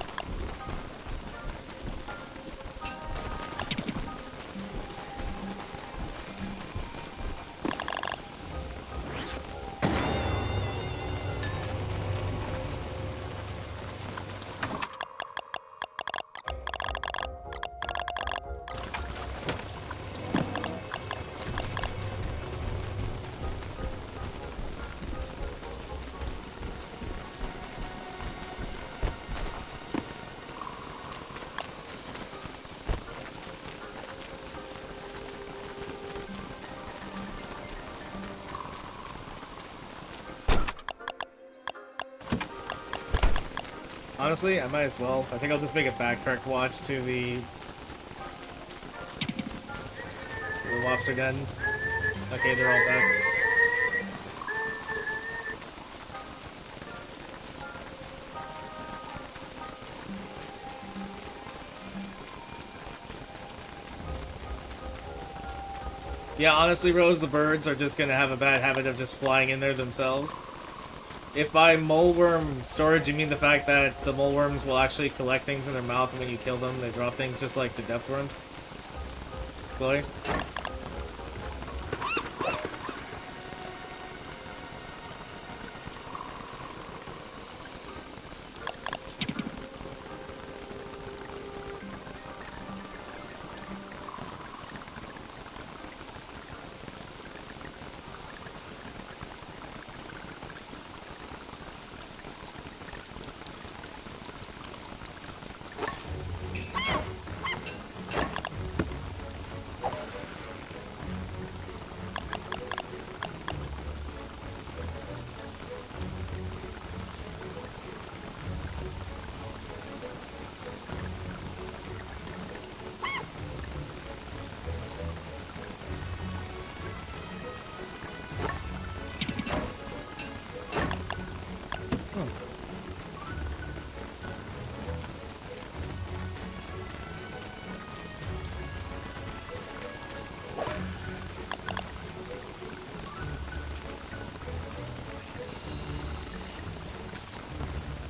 Honestly, I might as well. I think I'll just make a backtrack watch to the lobster dens. Okay, they're all back. Yeah, honestly, Rose, the birds are just gonna have a bad habit of just flying in there themselves. If by moleworm storage you mean the fact that the moleworms will actually collect things in their mouth and when you kill them they drop things just like the depth worms. Chloe?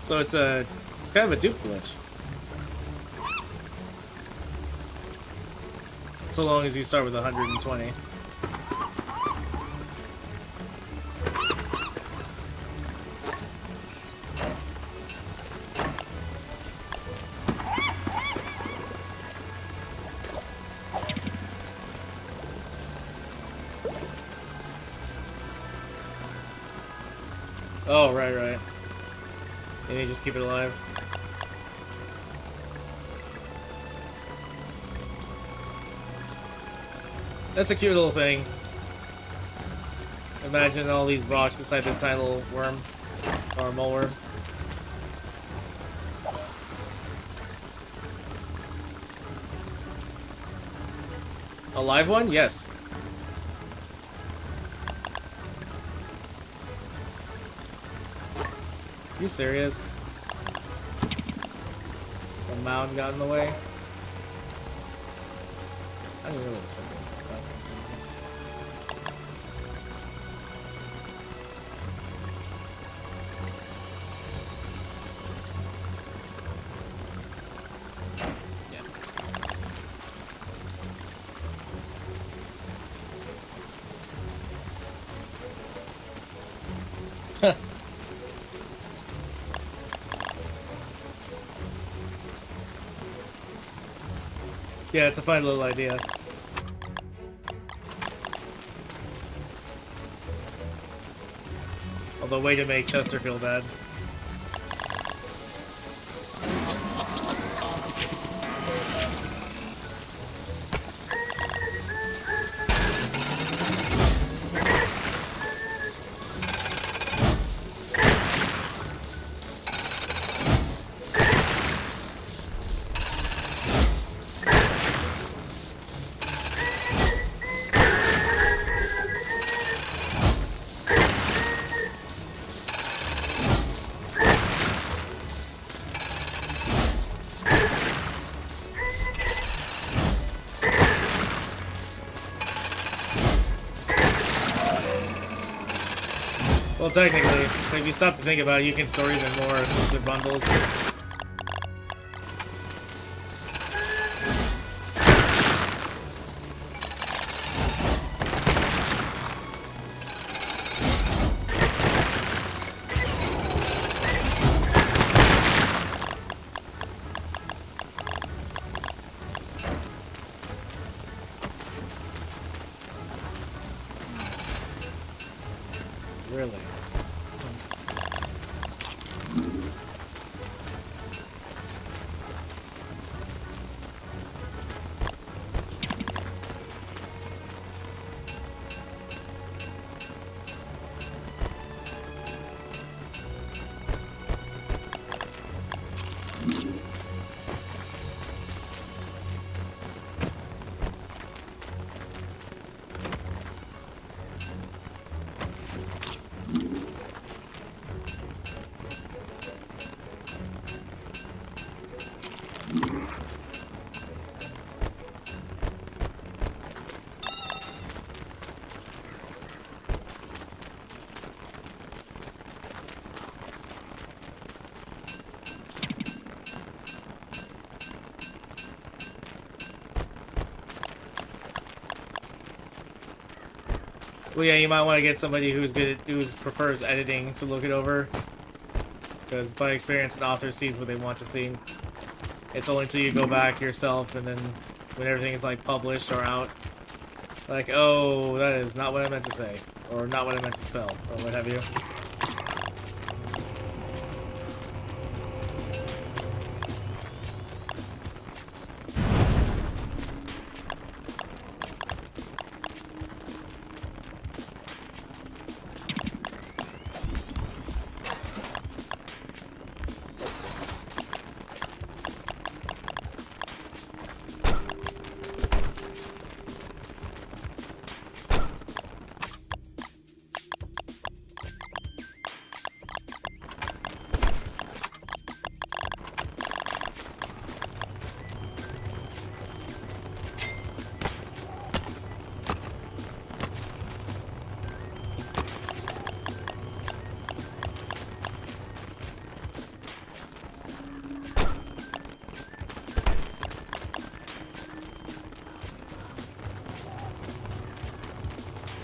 So it's kind of a dupe glitch. So long as you start with 120. Oh, right. And you just keep it alive. That's a cute little thing. Imagine all these rocks inside this tiny little worm. Or mole worm. A live one? Yes. Are you serious? The mound got in the way? I don't even know what this one is. Yeah, it's a fine little idea. Although, way to make Chester feel bad. Well, technically, if you stop to think about it, you can store even more since they're bundles. Really? Well, yeah, you might want to get somebody who prefers editing to look it over, because by experience, an author sees what they want to see. It's only until you go back yourself, and then when everything is like published or out, like, oh, that is not what I meant to say, or not what I meant to spell, or what have you.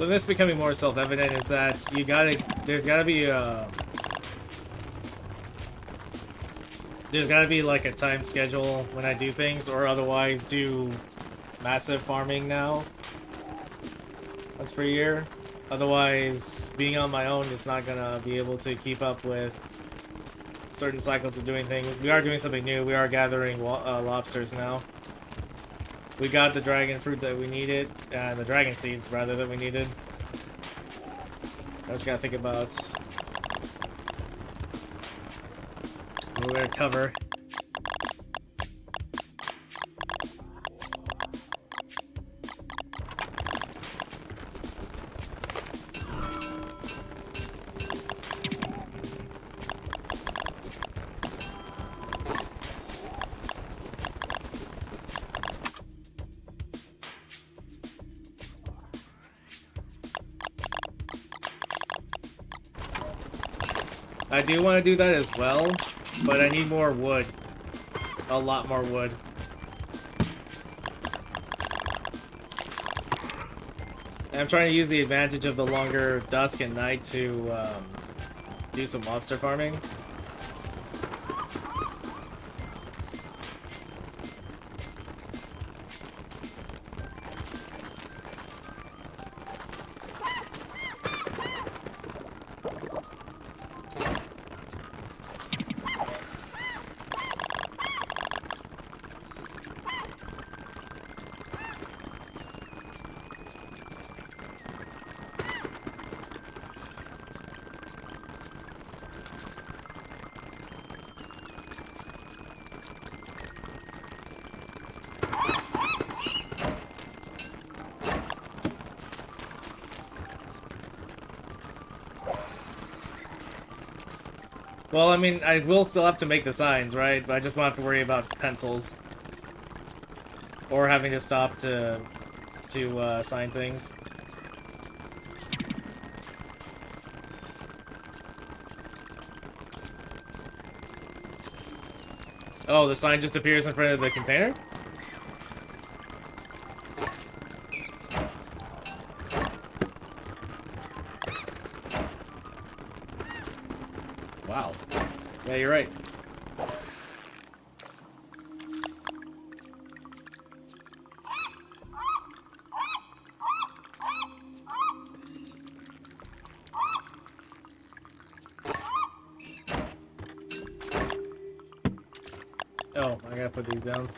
So this becoming more self-evident is that there's gotta be like a time schedule when I do things, or otherwise do massive farming now. Once per year. Otherwise, being on my own is not gonna be able to keep up with certain cycles of doing things. We are doing something new. We are gathering lobsters now. We got the dragon fruit that we needed, the dragon seeds rather that we needed. I just gotta think about what we're gonna cover. I do want to do that as well, but I need more wood. A lot more wood. And I'm trying to use the advantage of the longer dusk and night to do some lobster farming. Well, I mean, I will still have to make the signs, right? But I just won't have to worry about pencils. Or having to stop to sign things. Oh, the sign just appears in front of the container? Wow. Yeah, you're right. Oh, I gotta put these down.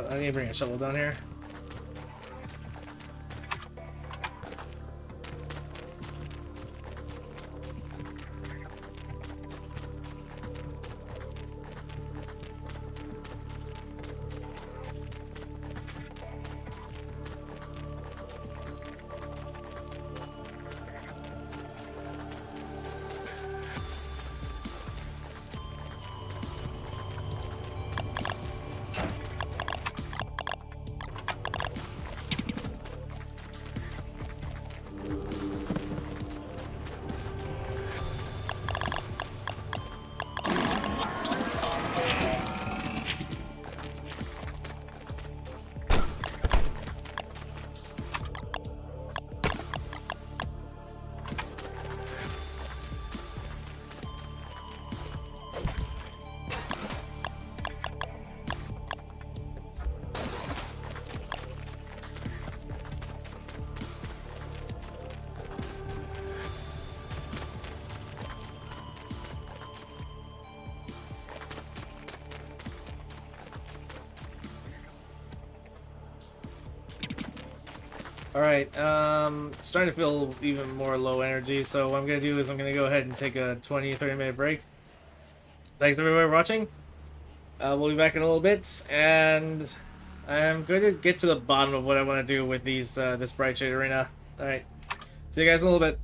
I need to bring a shovel down here. Alright, starting to feel even more low energy, so what I'm gonna do is I'm gonna go ahead and take a 20-30 minute break. Thanks everybody for watching. We'll be back in a little bit, and I'm going to get to the bottom of what I want to do with these this Bright Shade Arena. Alright, see you guys in a little bit.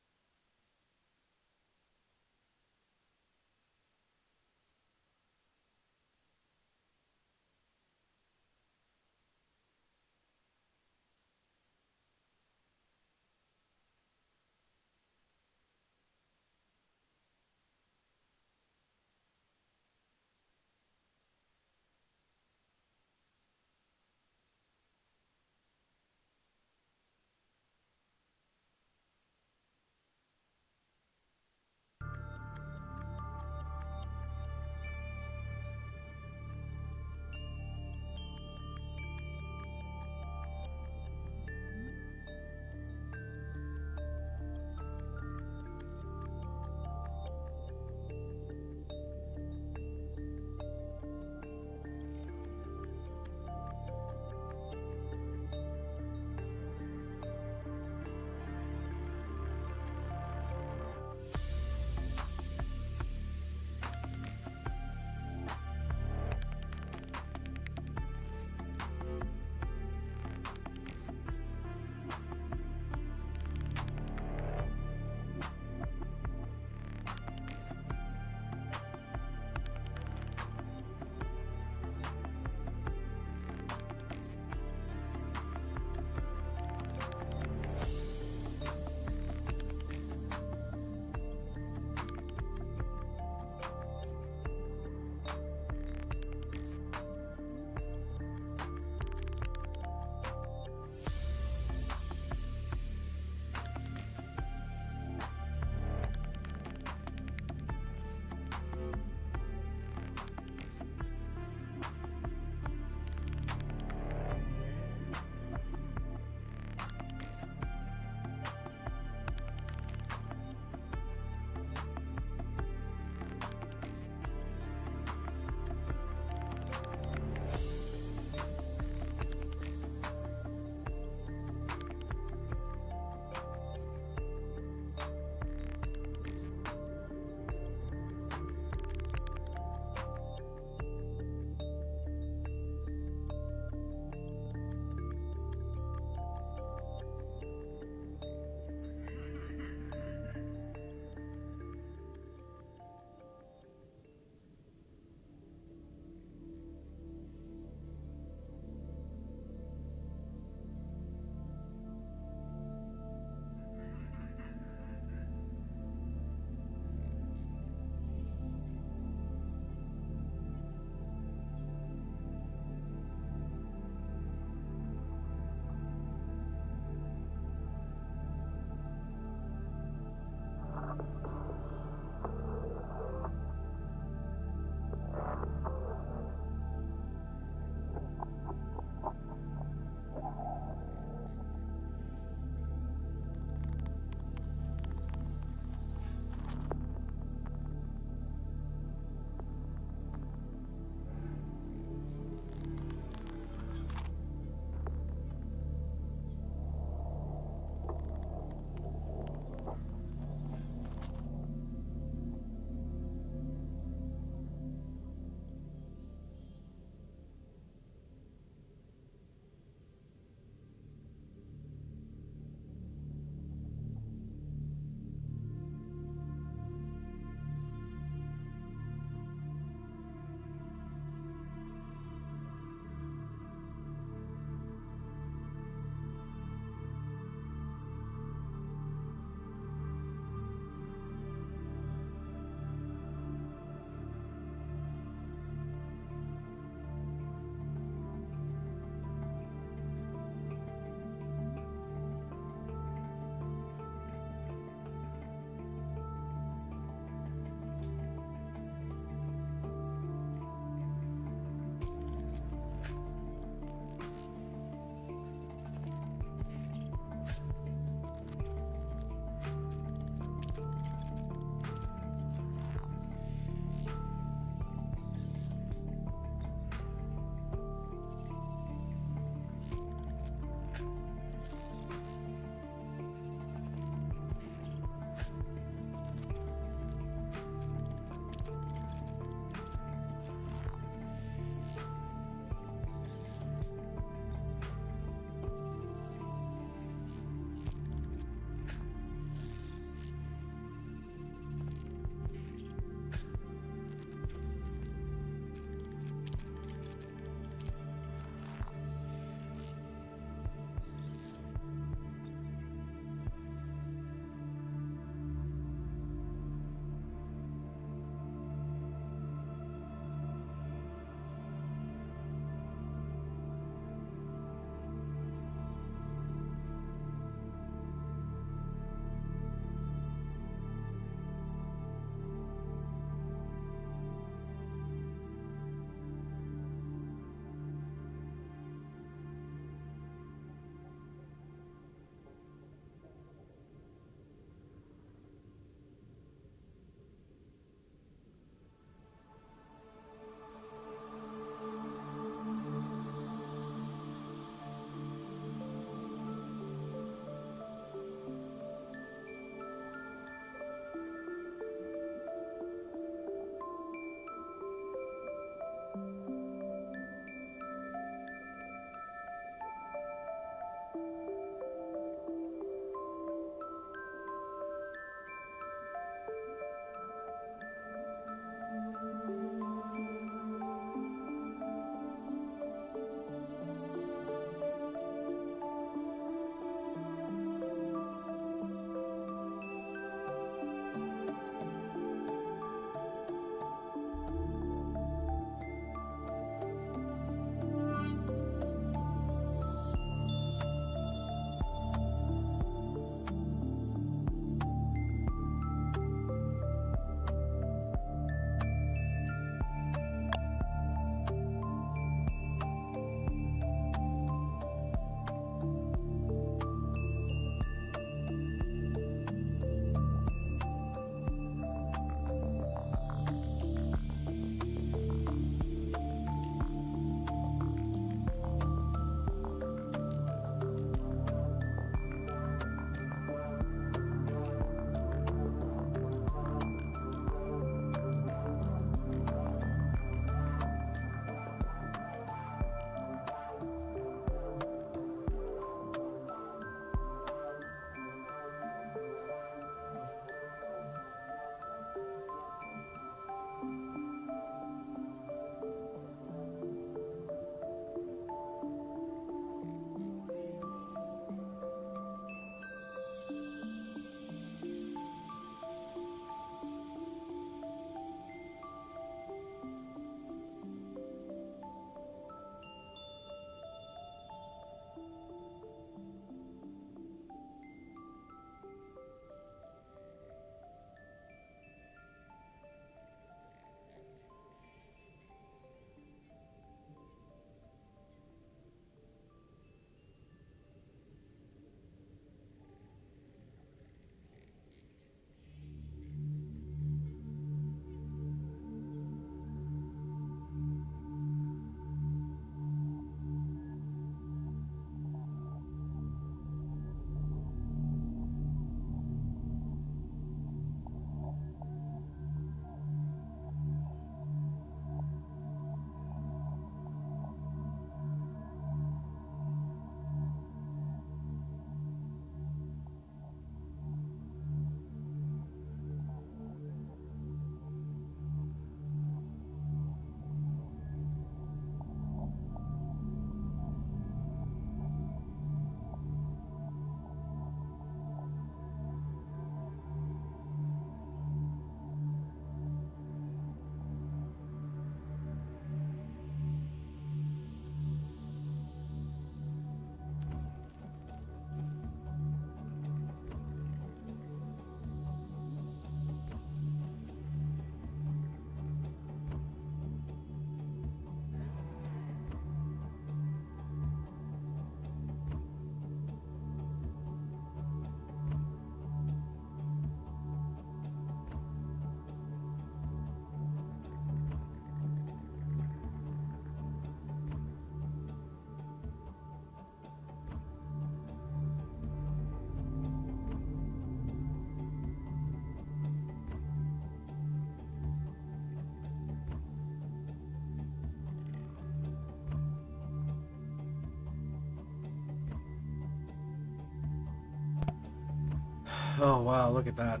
Oh wow, look at that.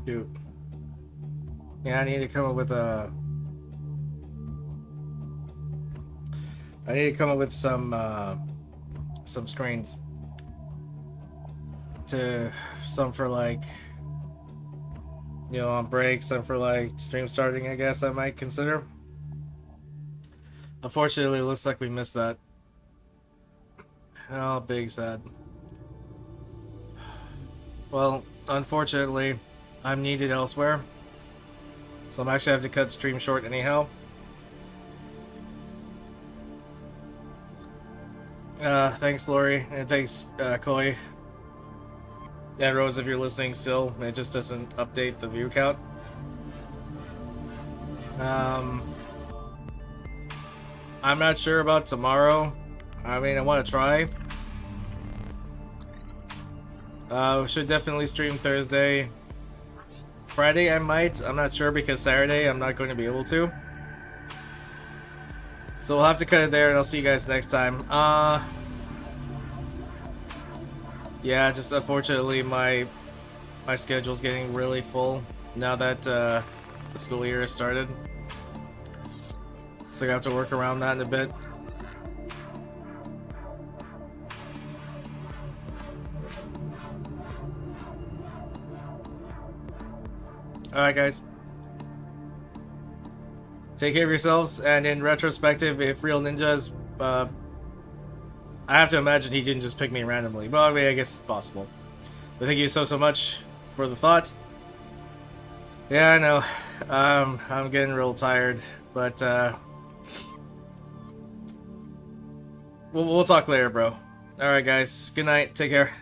Shoot. Yeah, I need to come up with a. I need to come up with some screens. To some for like, on break, some for like stream starting. I guess I might consider. Unfortunately, it looks like we missed that. Oh, big sad. Well, unfortunately, I'm needed elsewhere. So I'm actually have to cut stream short anyhow. Thanks, Lori, and thanks, Chloe. And Rose, if you're listening still, it just doesn't update the view count. I'm not sure about tomorrow. I mean, I want to try. We should definitely stream Thursday. Friday I might. I'm not sure because Saturday I'm not going to be able to. So we'll have to cut it there and I'll see you guys next time. Yeah, just unfortunately my schedule's getting really full now that the school year has started. So I have to work around that in a bit. Alright guys. Take care of yourselves, and in retrospective, if Real Ninja's I have to imagine he didn't just pick me randomly. Well, I mean, I guess it's possible. But thank you so much for the thought. Yeah, I know. I'm getting real tired, but we'll talk later, bro. Alright guys, good night, take care.